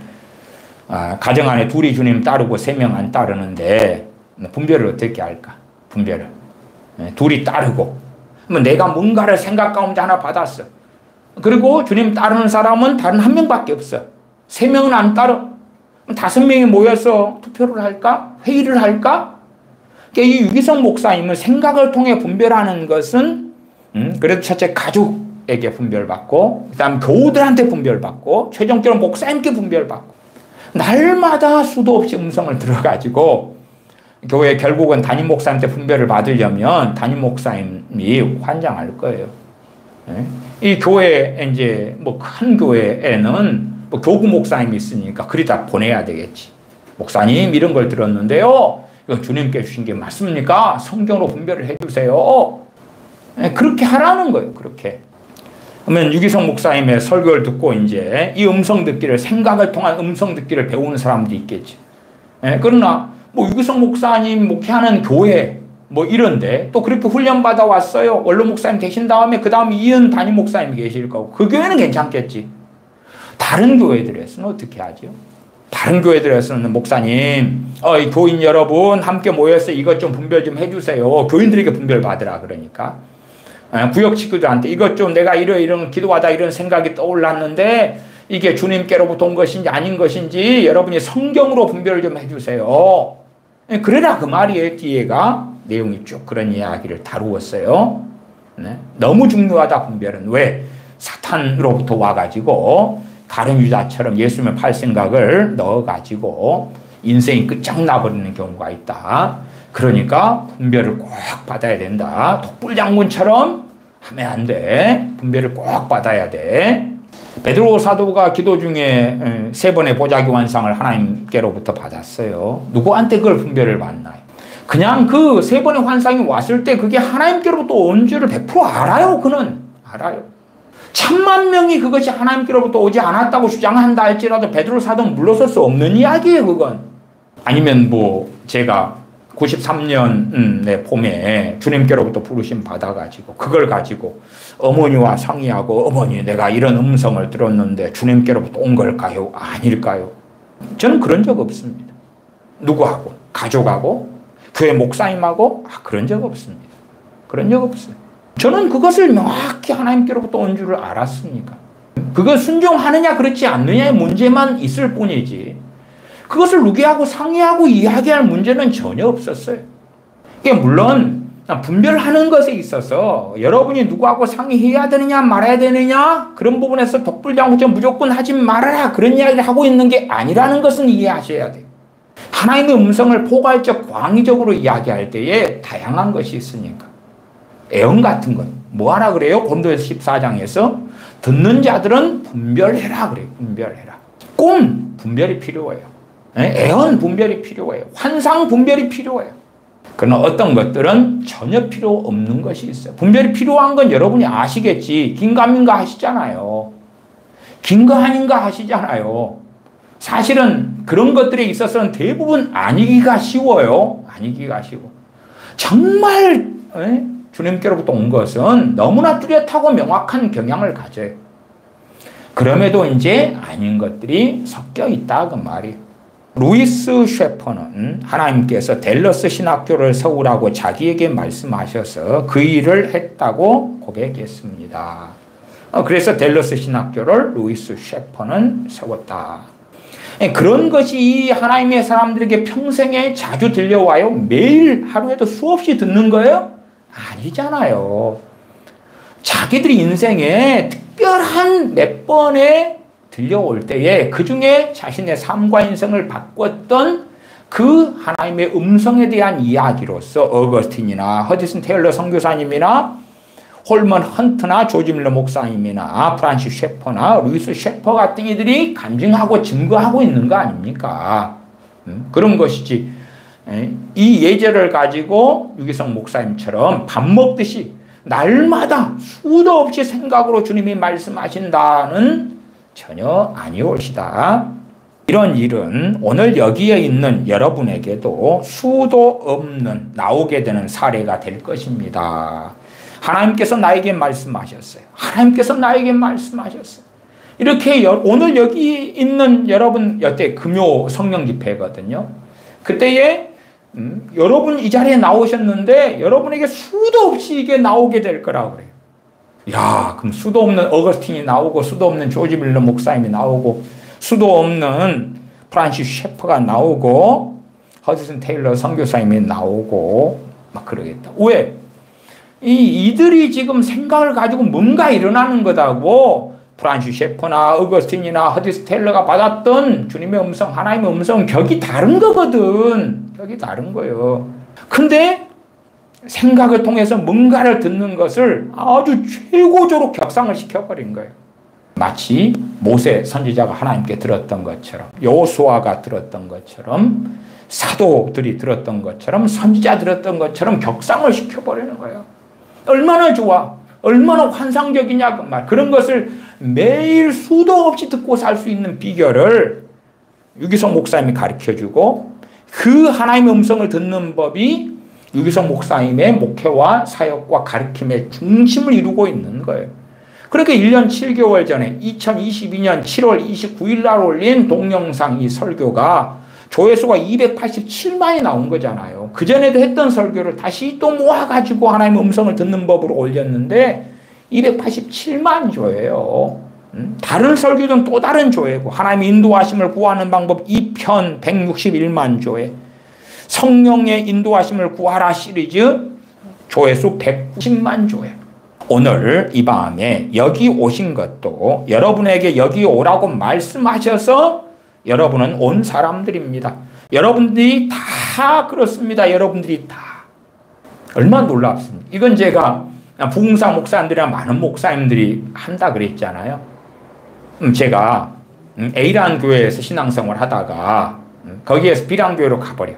가정 안에 둘이 주님 따르고 3명 안 따르는데 분별을 어떻게 할까? 분별을. 둘이 따르고. 그러면 내가 뭔가를 생각 가운데 하나 받았어. 그리고 주님 따르는 사람은 다른 한 명밖에 없어. 3명은 안 따르. 5명이 모여서 투표를 할까? 회의를 할까? 그러니까 이 유기성 목사님은 생각을 통해 분별하는 것은, 그래도 첫째 가족에게 분별받고, 그 다음 교우들한테 분별받고, 최종적으로 목사님께 분별받고, 날마다 수도 없이 음성을 들어가지고, 교회 결국은 담임 목사님한테 분별을 받으려면 담임 목사님이 환장할 거예요. 이 교회, 이제 뭐 큰 교회에는 뭐 교구 목사님이 있으니까 그리 다 보내야 되겠지. 목사님 이런 걸 들었는데요. 이건 주님께 주신 게 맞습니까? 성경으로 분별을 해주세요. 그렇게 하라는 거예요. 그렇게. 그러면 유기성 목사님의 설교를 듣고 이제 이 음성 듣기를, 생각을 통한 음성 듣기를 배우는 사람도 있겠지. 그러나 뭐 유기성 목사님 목회하는 교회 뭐 이런데 또 그렇게 훈련받아 왔어요. 원로 목사님 되신 다음에 그 다음에 이은 담임 목사님이 계실 거고, 그 교회는 괜찮겠지. 다른 교회들에서는 어떻게 하죠? 다른 교회들에서는 목사님, 이 교인 여러분 함께 모여서 이것 좀 분별 좀 해주세요. 교인들에게 분별 받으라 그러니까. 구역 식구들한테 이것 좀 내가 이런 기도하다 이런 생각이 떠올랐는데 이게 주님께로부터 온 것인지 아닌 것인지 여러분이 성경으로 분별을 좀 해주세요. 그래라 그 말이에요. 뒤에가 내용이 쭉 그런 이야기를 다루었어요. 네? 너무 중요하다 분별은. 왜? 사탄으로부터 와가지고 다른 유다처럼 예수님을 팔 생각을 넣어가지고 인생이 끝장나버리는 경우가 있다. 그러니까 분별을 꼭 받아야 된다. 독불장군처럼 하면 안 돼. 분별을 꼭 받아야 돼. 베드로 사도가 기도 중에 3번의 보자기 환상을 하나님께로부터 받았어요. 누구한테 그걸 분별을 받나요? 그냥 그 3번의 환상이 왔을 때 그게 하나님께로부터 온 줄을 100% 알아요. 그는 알아요. 1000,000명이 그것이 하나님께로부터 오지 않았다고 주장한다 할지라도 베드로 사도는 물러설 수 없는 이야기예요. 그건. 아니면 뭐 제가 93년 봄에 주님께로부터 부르심 받아가지고 그걸 가지고 어머니와 상의하고, 어머니 내가 이런 음성을 들었는데 주님께로부터 온 걸까요? 아닐까요? 저는 그런 적 없습니다. 누구하고? 가족하고? 교회 목사님하고? 그런 적 없습니다. 그런 적 없어요. 저는 그것을 명확히 하나님께로부터 온 줄을 알았으니까. 그걸 순종하느냐 그렇지 않느냐의 문제만 있을 뿐이지 그것을 누구하고 상의하고 이야기할 문제는 전혀 없었어요. 물론 분별하는 것에 있어서 여러분이 누구하고 상의해야 되느냐 말아야 되느냐 그런 부분에서 독불장군처럼 무조건 하지 말아라 그런 이야기를 하고 있는 게 아니라는 것은 이해하셔야 돼요. 하나님의 음성을 포괄적 광의적으로 이야기할 때에 다양한 것이 있으니까. 애언 같은 것. 뭐 하라 그래요? 고린도전서 14장에서 듣는 자들은 분별해라 그래요. 분별해라. 꿈 분별이 필요해요. 애언 분별이 필요해요. 환상 분별이 필요해요. 그러나 어떤 것들은 전혀 필요 없는 것이 있어요. 분별이 필요한 건 여러분이 아시겠지. 긴가민가 하시잖아요. 긴가 아닌가 하시잖아요. 사실은 그런 것들에 있어서는 대부분 아니기가 쉬워요. 아니기가 쉬워. 정말 주님께로부터 온 것은 너무나 뚜렷하고 명확한 경향을 가져요. 그럼에도 이제 아닌 것들이 섞여 있다 그 말이에요. 루이스 셰퍼는 하나님께서 댈러스 신학교를 세우라고 자기에게 말씀하셔서 그 일을 했다고 고백했습니다. 그래서 댈러스 신학교를 루이스 셰퍼는 세웠다. 그런 것이 하나님의 사람들에게 평생에 자주 들려와요? 매일 하루에도 수없이 듣는 거예요? 아니잖아요. 자기들이 인생에 특별한 몇 번에 들려올 때에 그 중에 자신의 삶과 인생을 바꿨던 그 하나님의 음성에 대한 이야기로서 어거스틴이나 허디슨 테일러 선교사님이나 홀먼 헌트나 조지 밀러 목사님이나 프란시스 셰퍼나 루이스 셰퍼 같은 이들이 간증하고 증거하고 있는 거 아닙니까? 그런 것이지. 이 예절을 가지고 유기성 목사님처럼 밥 먹듯이 날마다 수도 없이 생각으로 주님이 말씀하신다는 전혀 아니올시다. 이런 일은 오늘 여기에 있는 여러분에게도 수도 없는 나오게 되는 사례가 될 것입니다. 하나님께서 나에게 말씀하셨어요. 하나님께서 나에게 말씀하셨어요. 이렇게 오늘 여기 있는 여러분 여태 금요 성령 집회거든요. 그때에 여러분 이 자리에 나오셨는데 여러분에게 수도 없이 이게 나오게 될 거라고 그래요. 야, 그럼 수도 없는 어거스틴이 나오고 수도 없는 조지 밀러 목사님이 나오고 수도 없는 프란시스 셰퍼가 나오고 허드슨 테일러 선교사님이 나오고 막 그러겠다. 왜? 이들이 지금 생각을 가지고 뭔가 일어나는 거다고 프란시스 셰퍼나 어거스틴이나 허드슨 테일러가 받았던 주님의 음성, 하나님의 음성은 격이 다른 거거든. 격이 다른 거예요. 근데 생각을 통해서 뭔가를 듣는 것을 아주 최고조로 격상을 시켜버린 거예요. 마치 모세 선지자가 하나님께 들었던 것처럼, 여호수아가 들었던 것처럼, 사도들이 들었던 것처럼, 선지자 들었던 것처럼 격상을 시켜버리는 거예요. 얼마나 좋아, 얼마나 환상적이냐 그 말. 그런 것을 매일 수도 없이 듣고 살 수 있는 비결을 유기성 목사님이 가르쳐주고, 그 하나님의 음성을 듣는 법이 유기성 목사님의 목회와 사역과 가르침의 중심을 이루고 있는 거예요. 그렇게 1년 7개월 전에 2022년 7월 29일 날 올린 동영상 이 설교가 조회수가 287만이 나온 거잖아요. 그전에도 했던 설교를 다시 또 모아가지고 하나님의 음성을 듣는 법으로 올렸는데 287만 조예요. 다른 설교는 또 다른 조회고, 하나님의 인도하심을 구하는 방법 2편 161만 조회, 성령의 인도하심을 구하라 시리즈 조회수 190만 조회. 오늘 이 밤에 여기 오신 것도 여러분에게 여기 오라고 말씀하셔서 여러분은 온 사람들입니다. 여러분들이 다 그렇습니다. 여러분들이 다. 얼마나 놀랍습니까? 이건 제가 부흥사 목사님들이나 많은 목사님들이 한다 그랬잖아요. 제가 A라는 교회에서 신앙생활 하다가 거기에서 B라는 교회로 가버려.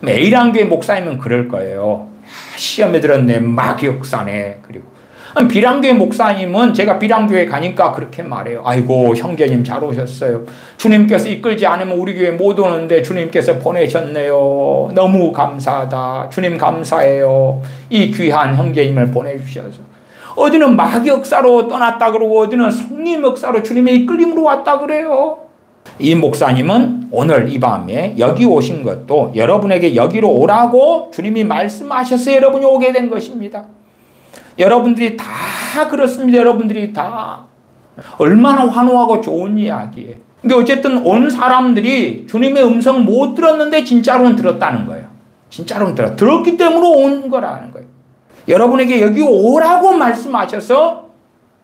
A라는 교회 목사님은 그럴 거예요. 시험에 들었네, 마귀역사네. 그리고 비랑교회 목사님은 제가 비랑교회 가니까 그렇게 말해요. 아이고, 형제님 잘 오셨어요. 주님께서 이끌지 않으면 우리 교회 못 오는데 주님께서 보내셨네요. 너무 감사하다. 주님 감사해요. 이 귀한 형제님을 보내주셔서. 어디는 마귀 역사로 떠났다 그러고 어디는 성령 역사로 주님의 이끌림으로 왔다 그래요. 이 목사님은 오늘 이 밤에 여기 오신 것도 여러분에게 여기로 오라고 주님이 말씀하셔서 여러분이 오게 된 것입니다. 여러분들이 다 그렇습니다. 여러분들이 다. 얼마나 환호하고 좋은 이야기예요. 근데 어쨌든 온 사람들이 주님의 음성 못 들었는데 진짜로는 들었다는 거예요. 진짜로는 들었기 때문에 온 거라는 거예요. 여러분에게 여기 오라고 말씀하셔서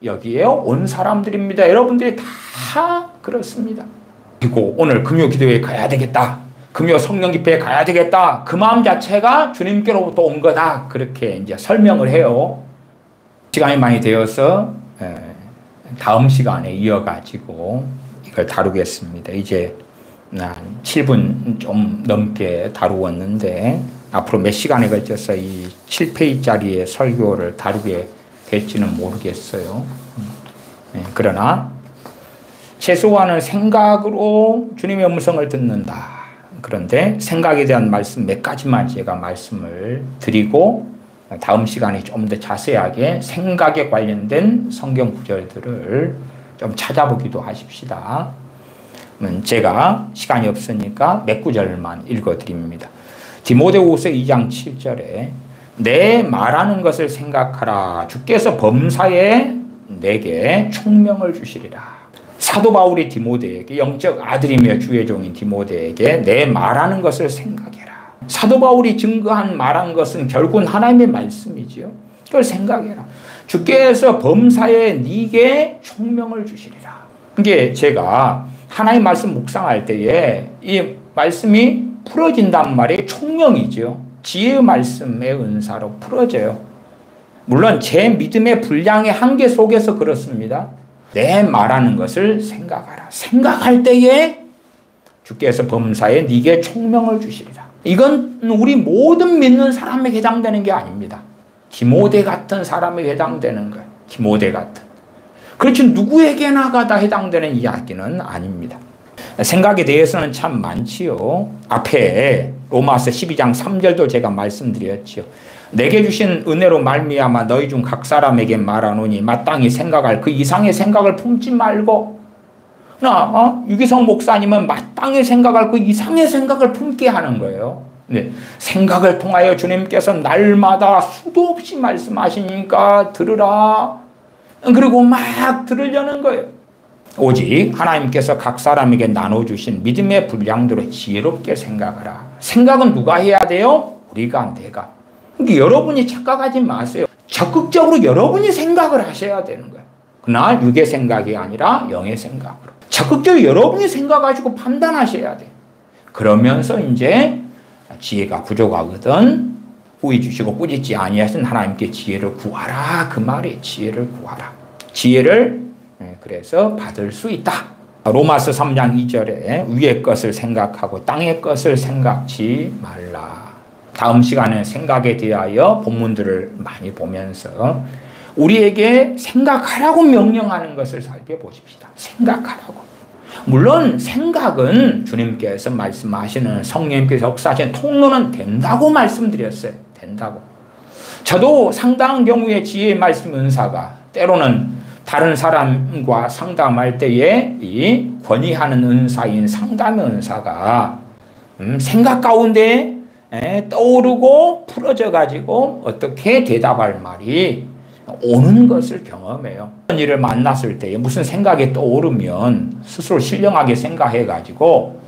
여기에 온 사람들입니다. 여러분들이 다 그렇습니다. 그리고 오늘 금요 기도회에 가야 되겠다. 금요 성령 집회에 가야 되겠다. 그 마음 자체가 주님께로부터 온 거다. 그렇게 이제 설명을 해요. 시간이 많이 되어서 다음 시간에 이어가지고 이걸 다루겠습니다. 이제 한 7분 좀 넘게 다루었는데 앞으로 몇 시간에 걸쳐서 이 7페이지짜리의 설교를 다루게 될지는 모르겠어요. 그러나 최소한은 생각으로 주님의 음성을 듣는다. 그런데 생각에 대한 말씀 몇 가지만 제가 말씀을 드리고 다음 시간에 좀 더 자세하게 생각에 관련된 성경 구절들을 좀 찾아보기도 하십시다. 제가 시간이 없으니까 몇 구절만 읽어드립니다. 디모데후서 2장 7절에 내 말하는 것을 생각하라. 주께서 범사에 내게 총명을 주시리라. 사도 바울이 디모데에게, 영적 아들이며 주의 종인 디모데에게 내 말하는 것을 생각해라. 사도 바울이 증거한 말한 것은 결국은 하나님의 말씀이지요. 그걸 생각해라. 주께서 범사에 네게 총명을 주시리라. 이게 제가 하나님 말씀 묵상할 때에 이 말씀이 풀어진단 말이 총명이죠. 지혜의 말씀의 은사로 풀어져요. 물론 제 믿음의 분량의 한계 속에서 그렇습니다. 내 말하는 것을 생각하라. 생각할 때에 주께서 범사에 네게 총명을 주시리라. 이건 우리 모든 믿는 사람에 해당되는 게 아닙니다. 디모데 같은 사람에 해당되는 거예요. 디모데 같은. 그렇지 누구에게나가 다 해당되는 이야기는 아닙니다. 생각에 대해서는 참 많지요. 앞에 로마서 12장 3절도 제가 말씀드렸죠. 내게 주신 은혜로 말미암아 너희 중 각 사람에게 말하노니 마땅히 생각할 그 이상의 생각을 품지 말고, 유기성 목사님은 마땅히 생각할 그 이상의 생각을 품게 하는 거예요. 네. 생각을 통하여 주님께서 날마다 수도 없이 말씀하시니까 들으라. 그리고 막 들으려는 거예요. 오직 하나님께서 각 사람에게 나눠주신 믿음의 분량대로 지혜롭게 생각하라. 생각은 누가 해야 돼요? 우리가, 내가. 그러니까 여러분이 착각하지 마세요. 적극적으로 여러분이 생각을 하셔야 되는 거예요. 그러나 육의 생각이 아니라 영의 생각으로. 적극적으로 여러분이 생각하시고 판단하셔야 돼요. 그러면서 이제 지혜가 부족하거든 후히 주시고 꾸짖지 아니하신 하나님께 지혜를 구하라. 그 말이 지혜를 구하라. 지혜를 그래서 받을 수 있다. 로마서 3장 2절에 위의 것을 생각하고 땅의 것을 생각지 말라. 다음 시간에 생각에 대하여 본문들을 많이 보면서 우리에게 생각하라고 명령하는 것을 살펴보십시다. 생각하라고. 물론 생각은 주님께서 말씀하시는 성령님께서 역사하시는 통로는 된다고 말씀드렸어요. 된다고. 저도 상당한 경우에 지혜의 말씀 은사가 때로는 다른 사람과 상담할 때에 이 권위하는 은사인 상담의 은사가 생각 가운데 떠오르고 풀어져 가지고 어떻게 대답할 말이 오는 것을 경험해요. 그런 일을 만났을 때 무슨 생각이 떠오르면 스스로 신령하게 생각해 가지고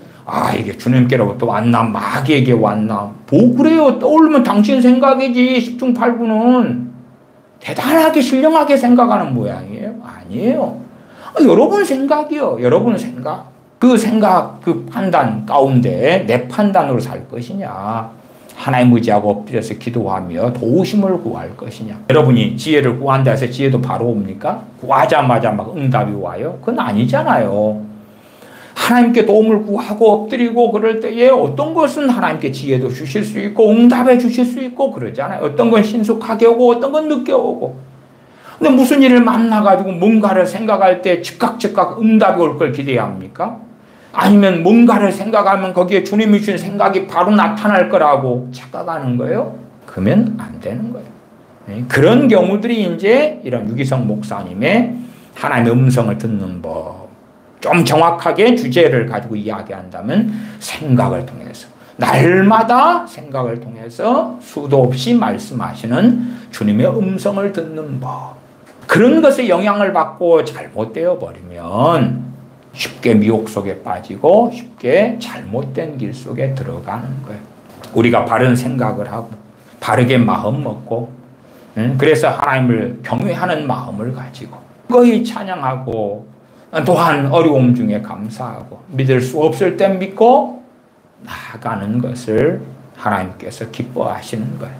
이게 주님께로부터 왔나 마귀에게 왔나 뭐 그래요. 떠오르면 당신 생각이지 10중 8구는 대단하게 신령하게 생각하는 모양이에요. 아니에요. 여러분 생각이요. 여러분 생각. 그 생각, 그 판단 가운데 내 판단으로 살 것이냐. 하나님 의지하고 엎드려서 기도하며 도우심을 구할 것이냐. 여러분이 지혜를 구한다 해서 지혜도 바로 옵니까? 구하자마자 막 응답이 와요? 그건 아니잖아요. 하나님께 도움을 구하고 엎드리고 그럴 때에 어떤 것은 하나님께 지혜도 주실 수 있고 응답해 주실 수 있고 그러잖아요. 어떤 건 신속하게 오고 어떤 건 늦게 오고. 근데 무슨 일을 만나가지고 뭔가를 생각할 때 즉각 응답이 올 걸 기대해야 합니까? 아니면 뭔가를 생각하면 거기에 주님이 주신 생각이 바로 나타날 거라고 착각하는 거예요? 그러면 안 되는 거예요. 그런 경우들이 이제 이런 유기성 목사님의 하나님의 음성을 듣는 법. 좀 정확하게 주제를 가지고 이야기한다면 생각을 통해서 날마다 생각을 통해서 수도 없이 말씀하시는 주님의 음성을 듣는 법. 그런 것에 영향을 받고 잘못되어 버리면 쉽게 미혹 속에 빠지고 쉽게 잘못된 길 속에 들어가는 거예요. 우리가 바른 생각을 하고 바르게 마음 먹고 그래서 하나님을 경외하는 마음을 가지고 거의 찬양하고 또한 어려움 중에 감사하고 믿을 수 없을 땐 믿고 나아가는 것을 하나님께서 기뻐하시는 거예요.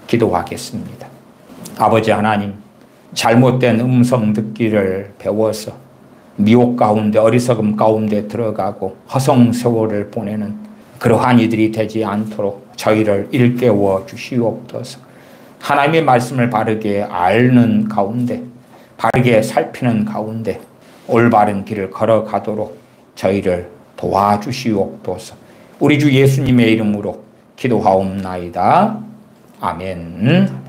기도하겠습니다. 아버지 하나님, 잘못된 음성 듣기를 배워서 미혹 가운데 어리석음 가운데 들어가고 허송 세월을 보내는 그러한 이들이 되지 않도록 저희를 일깨워 주시옵소서. 하나님의 말씀을 바르게 앓는 가운데 바르게 살피는 가운데 올바른 길을 걸어가도록 저희를 도와주시옵소서. 우리 주 예수님의 이름으로 기도하옵나이다. 아멘.